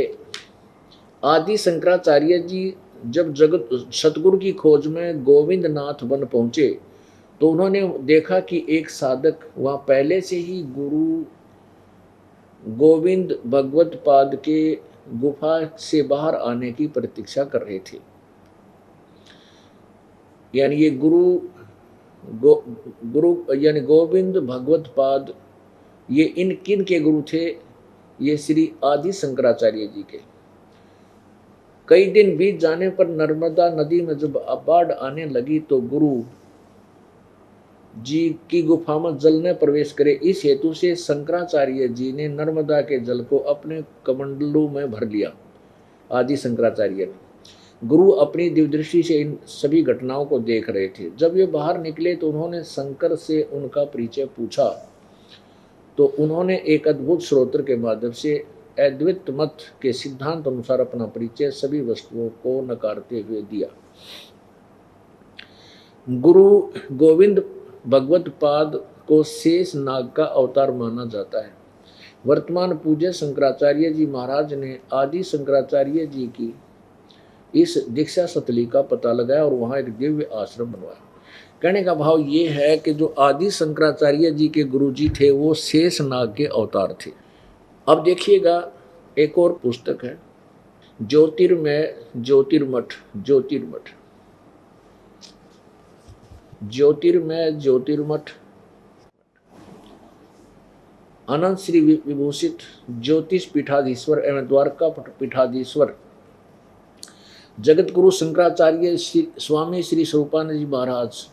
आदि शंकराचार्य जी जब जगत सतगुरु की खोज में गोविंद नाथ वन पहुंचे तो उन्होंने देखा कि एक साधक वहां पहले से ही गुरु गोविंद भगवत पाद के गुफा से बाहर आने की प्रतीक्षा कर रहे थे। यानी ये गुरु यानी गोविंद भगवत पाद, ये इन किन के गुरु थे? ये श्री आदि शंकराचार्य जी के। कई दिन बीत जाने पर नर्मदा नदी में जब बाढ़ आने लगी तो गुरु जी की गुफा में जल ने प्रवेश करे, इस हेतु से शंकराचार्य जी ने नर्मदा के जल को अपने कमंडलों में भर लिया। आदि शंकराचार्य ने, गुरु अपनी दिव्यदृष्टि से इन सभी घटनाओं को देख रहे थे। जब ये बाहर निकले तो उन्होंने शंकर से उनका परिचय पूछा, तो उन्होंने एक अद्भुत श्रोत्र के माध्यम से अद्वैत मत के सिद्धांत अनुसार अपना परिचय सभी वस्तुओं को नकारते हुए दिया। गुरु गोविंद भगवत पाद को शेष नाग का अवतार माना जाता है। वर्तमान पूज्य शंकराचार्य जी महाराज ने आदि शंकराचार्य जी की इस दीक्षा सतली का पता लगाया और वहां एक दिव्य आश्रम बनवाया। कहने का भाव ये है कि जो आदि शंकराचार्य जी के गुरु जी थे वो शेष नाग के अवतार थे। अब देखिएगा, एक और पुस्तक है ज्योतिर्मय ज्योतिर्मठ अनंत श्री विभूषित ज्योतिष पीठाधीश्वर एवं द्वारका पीठाधीश्वर जगत गुरु शंकराचार्य स्वामी श्री स्वरूपानंद जी महाराज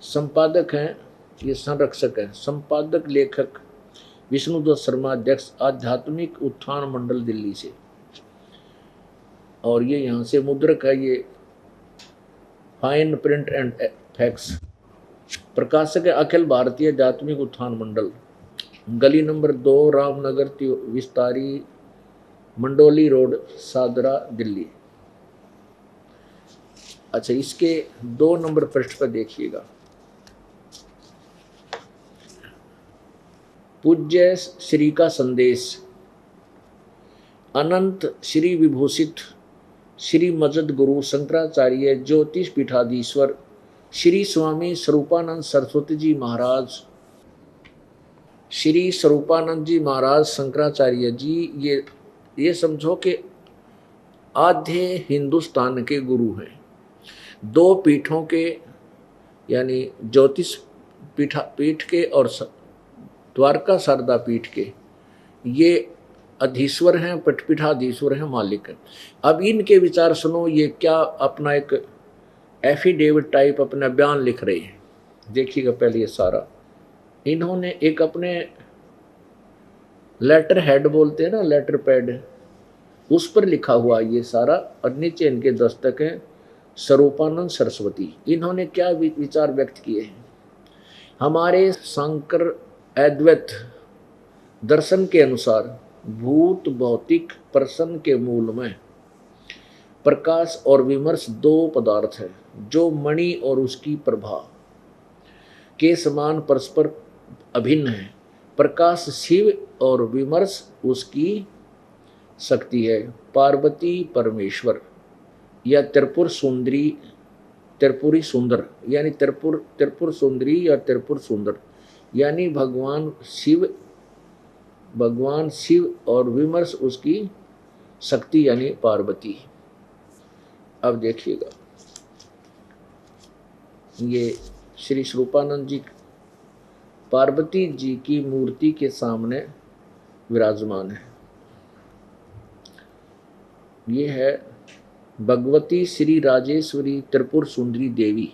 संपादक हैं, ये संरक्षक हैं। संपादक लेखक विष्णुदत्त शर्मा, अध्यक्ष आध्यात्मिक उत्थान मंडल दिल्ली से, और ये यहाँ से मुद्रक है, ये फाइन प्रिंट एंड फैक्स। प्रकाशक है अखिल भारतीय आध्यात्मिक उत्थान मंडल, गली नंबर 2 रामनगर विस्तारी, मंडोली रोड, सादरा, दिल्ली। अच्छा, इसके 2 नंबर पृष्ठ पर देखिएगा, पूज्य श्री का संदेश। अनंत श्री विभूषित श्री मजद गुरु शंकराचार्य ज्योतिष पीठाधीश्वर श्री स्वामी स्वरूपानंद सरस्वती जी महाराज, श्री स्वरूपानंद जी महाराज शंकराचार्य जी, ये समझो कि आधे हिंदुस्तान के गुरु हैं। 2 पीठों के यानी ज्योतिष पीठ के और द्वारका शारदा पीठ के ये अधीश्वर हैं, पीठाधीश्वर हैं, मालिक हैं। अब इनके विचार सुनो, ये क्या अपना एक एफिडेविट टाइप अपना बयान लिख रहे हैं। देखिएगा पहले ये सारा, इन्होंने एक अपने लेटर हेड बोलते हैं ना, लेटर पैड, उस पर लिखा हुआ ये सारा, और नीचे इनके दस्तक हैं स्वरूपानंद सरस्वती। इन्होंने क्या विचार व्यक्त किए हैं? हमारे शंकर अद्वैत दर्शन के अनुसार भूत भौतिक प्रसन्न के मूल में प्रकाश और विमर्श 2 पदार्थ है जो मणि और उसकी प्रभा के समान परस्पर अभिन्न है। प्रकाश शिव और विमर्श उसकी शक्ति है। पार्वती परमेश्वर या त्रिपुर त्रिपुरी सुंदर, यानी त्रिपुर सुंदरी या त्रिपुर सुंदर, यानी भगवान शिव और विमर्श उसकी शक्ति यानी पार्वती। अब देखिएगा, ये श्री स्वरूपानंद जी पार्वती जी की मूर्ति के सामने विराजमान है। ये है भगवती श्री राजेश्वरी त्रिपुर सुंदरी देवी।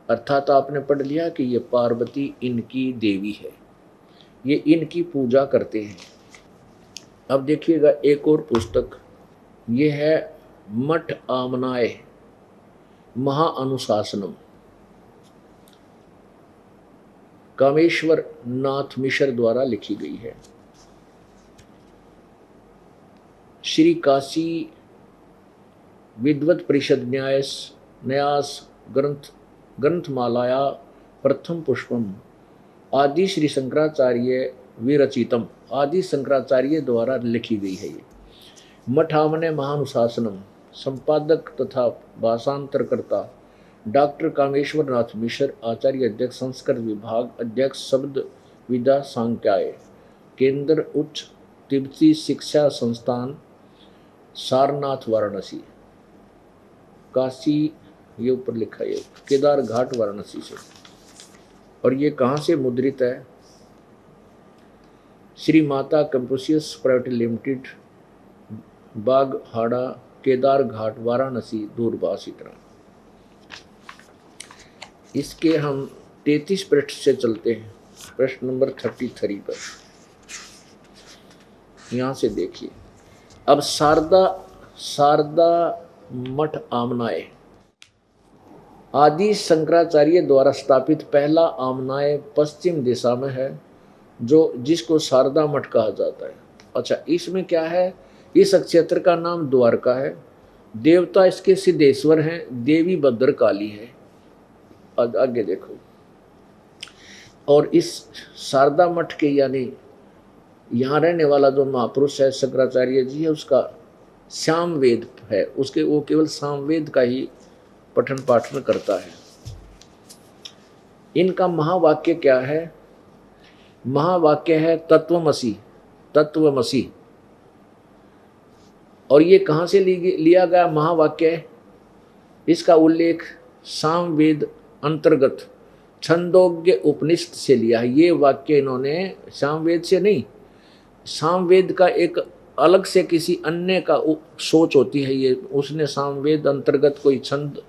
अर्थात आपने पढ़ लिया कि ये पार्वती इनकी देवी है, ये इनकी पूजा करते हैं। अब देखिएगा एक और पुस्तक, ये है मठ आमनाय महाअनुशासनम, कामेश्वर नाथ मिश्र द्वारा लिखी गई है। श्री काशी विद्वत परिषद न्यास ग्रंथमालाया प्रथम पुष्पम आदि श्री शंकराचार्य विरचितम, आदि शंकराचार्य द्वारा लिखी गई है। ये मठामने महानुशासनम, संपादक तथा भाषांतरकर्ता डॉक्टर कामेश्वर नाथ मिश्र, आचार्य अध्यक्ष संस्कृत विभाग, अध्यक्ष शब्द विद्या सांख्याय, केंद्र उच्च तिब्बती शिक्षा संस्थान सारनाथ वाराणसी, काशी, ये ऊपर लिखा है केदार घाट वाराणसी से। और ये कहाँ से मुद्रित है? Shri Mata Confucius private limited, बागहाड़ा, Kedar घाट वाराणसी, दूरभाष इतना। इसके हम 33 पृष्ठ से चलते हैं, पृष्ठ नंबर 33 पर। यहाँ से देखिए, अब शारदा मठ आमनाय आदि शंकराचार्य द्वारा स्थापित पहला आमनाय पश्चिम दिशा में है, जिसको शारदा मठ कहा जाता है। अच्छा, इसमें क्या है? इस क्षेत्र का नाम द्वारका है, देवता इसके सिद्धेश्वर हैं, देवी भद्रकाली है। आगे देखो, और इस शारदा मठ के यानी यहाँ रहने वाला जो महापुरुष है शंकराचार्य जी है, उसका सामवेद है, उसके वो केवल सामवेद का ही पठन पाठन करता है। इनका महावाक्य क्या है? महावाक्य है तत्वमसि, तत्वमसि। और ये कहाँ से लिया गया महावाक्य? इसका उल्लेख सामवेद अंतर्गत छंदोग्य उपनिषद से लिया है। ये वाक्य इन्होंने सामवेद से नहीं, सामवेद का एक अलग से किसी अन्य का सोच होती है, ये उसने सामवेद अंतर्गत कोई छंद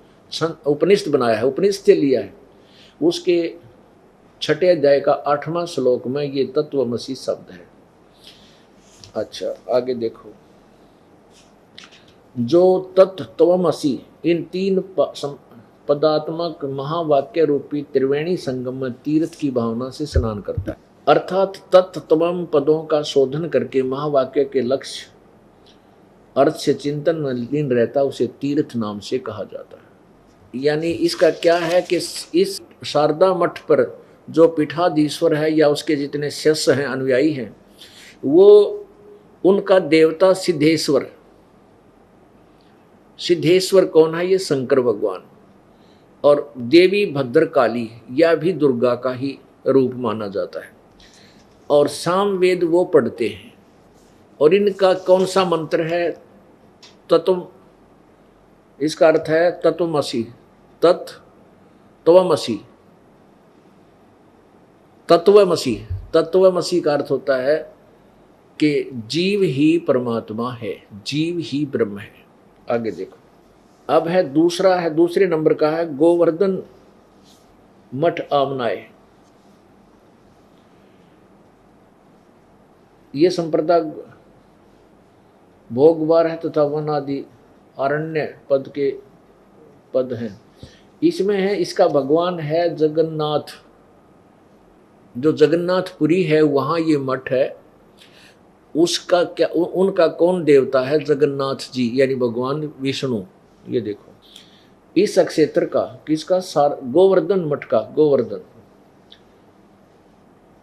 उपनिषद बनाया है, उपनिषद से लिया है। उसके 6 अध्याय का 8वां श्लोक में ये तत्वमसि शब्द है। अच्छा, आगे देखो, जो तत्वमसि इन 3 पदात्मक महावाक्य रूपी त्रिवेणी संगम में तीर्थ की भावना से स्नान करता है, अर्थात तत्वम पदों का शोधन करके महावाक्य के लक्ष्य अर्थ से चिंतन में लीन रहता, उसे तीर्थ नाम से कहा जाता है। यानी इसका क्या है कि इस शारदा मठ पर जो पीठाधीश्वर है या उसके जितने शिष्य हैं, अनुयायी हैं, वो उनका देवता सिद्धेश्वर, सिद्धेश्वर कौन है? ये शंकर भगवान। और देवी भद्रकाली या भी दुर्गा का ही रूप माना जाता है। और सामवेद वो पढ़ते हैं। और इनका कौन सा मंत्र है? तत्व, इसका अर्थ है तत्वमसि, तत्वमसि, तत्वमसि। तत्वमसि का अर्थ होता है कि जीव ही परमात्मा है, जीव ही ब्रह्म है। आगे देखो, अब है दूसरे नंबर का है गोवर्धन मठ आमनाय। ये संप्रदाय भोगवार है तथा वन आदि आरण्य पद के पद हैं। इसमें है, इसका भगवान है जगन्नाथ, जो जगन्नाथपुरी है वहाँ ये मठ है। उसका क्या, उनका कौन देवता है? जगन्नाथ जी यानी भगवान विष्णु। ये देखो, इस क्षेत्र का किसका? गोवर्धन मठ का, गोवर्धन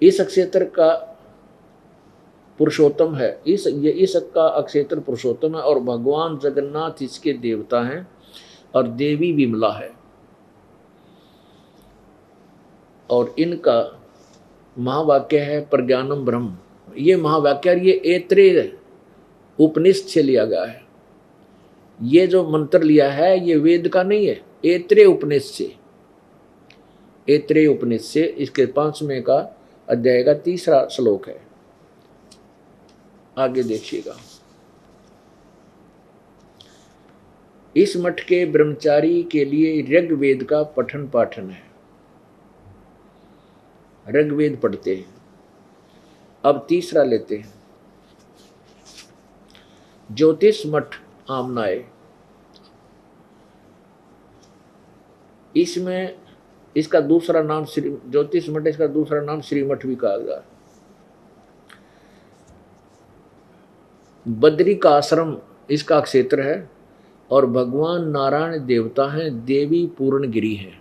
इस क्षेत्र का पुरुषोत्तम है। इसका क्षेत्र पुरुषोत्तम है और भगवान जगन्नाथ इसके देवता हैं और देवी विमला है। और इनका महावाक्य है प्रज्ञानम ब्रह्म। ये महावाक्य, ये ऐत्रेय उपनिषद से लिया गया है। ये जो मंत्र लिया है ये वेद का नहीं है, ऐत्रेय उपनिषद से, ऐत्रेय उपनिषद से। इसके 5वें का अध्याय का 3रा श्लोक है। आगे देखिएगा, इस मठ के ब्रह्मचारी के लिए ऋग्वेद का पठन पाठन है, ऋग्वेद पढ़ते हैं। अब तीसरा लेते हैं, ज्योतिष मठ आमनाए। इसमें इसका दूसरा नाम श्री ज्योतिष मठ, इसका दूसरा नाम श्रीमठ भी कहा गया। बद्री का आश्रम इसका क्षेत्र है और भगवान नारायण देवता हैं, देवी पूर्णगिरी है।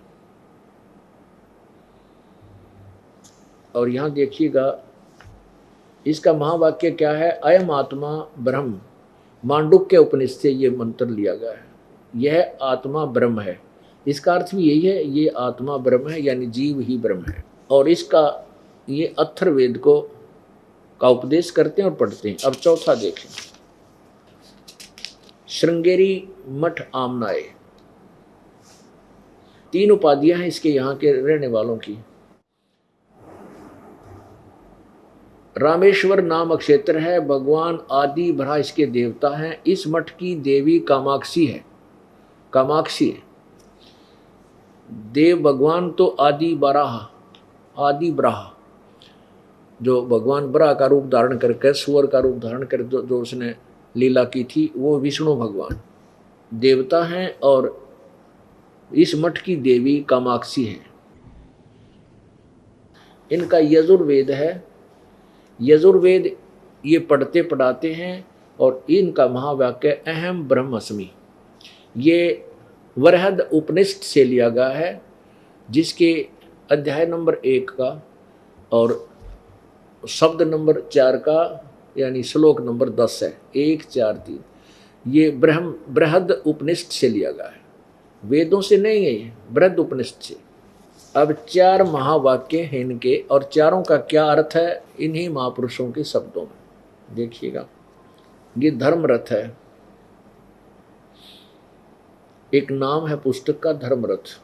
और यहां देखिएगा इसका महावाक्य क्या है, अयम आत्मा ब्रह्म। मांडुक्य उपनिषद से ये मंत्र लिया गया है, यह आत्मा ब्रह्म है। इसका अर्थ भी यही है, ये आत्मा ब्रह्म है, यानी जीव ही ब्रह्म है। और इसका ये अथर्ववेद को का उपदेश करते हैं और पढ़ते हैं। अब चौथा देखें, श्रृंगेरी मठ आमनाए। 3 उपाधियां हैं इसके यहाँ के रहने वालों की। रामेश्वर नाम क्षेत्र है, भगवान आदि बराह इसके देवता हैं। इस मठ की देवी कामाक्षी है, कामाक्षी है। देव भगवान तो आदि बराह, आदि बराह जो भगवान बराह का रूप धारण करके, सुअर का रूप धारण कर जो उसने लीला की थी, वो विष्णु भगवान देवता हैं। और इस मठ की देवी कामाक्षी है। इनका यजुर्वेद है, यजुर्वेद ये पढ़ते पढ़ाते हैं। और इनका महावाक्य अहम ब्रह्मस्मि, ये वरहद उपनिषद से लिया गया है, जिसके अध्याय नंबर 1 का और शब्द नंबर 4 का, यानी श्लोक नंबर 10 है, 1, 4, 3। ये बृहद उपनिषद से लिया गया है, वेदों से नहीं है, ये बृहद उपनिषद से। अब 4 महावाक्य हैं इनके, और चारों का क्या अर्थ है इन्हीं महापुरुषों के शब्दों में देखिएगा। ये धर्म रथ है, एक नाम है पुस्तक का, धर्म रथ।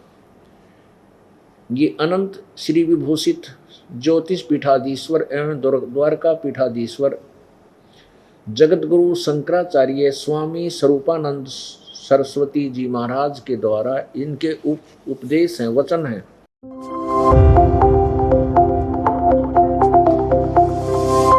ये अनंत श्री विभूषित ज्योतिष पीठाधीश्वर एवं द्वारका पीठाधीश्वर जगत गुरु शंकराचार्य स्वामी स्वरूपानंद सरस्वती जी महाराज के द्वारा इनके उपदेश हैं, वचन हैं।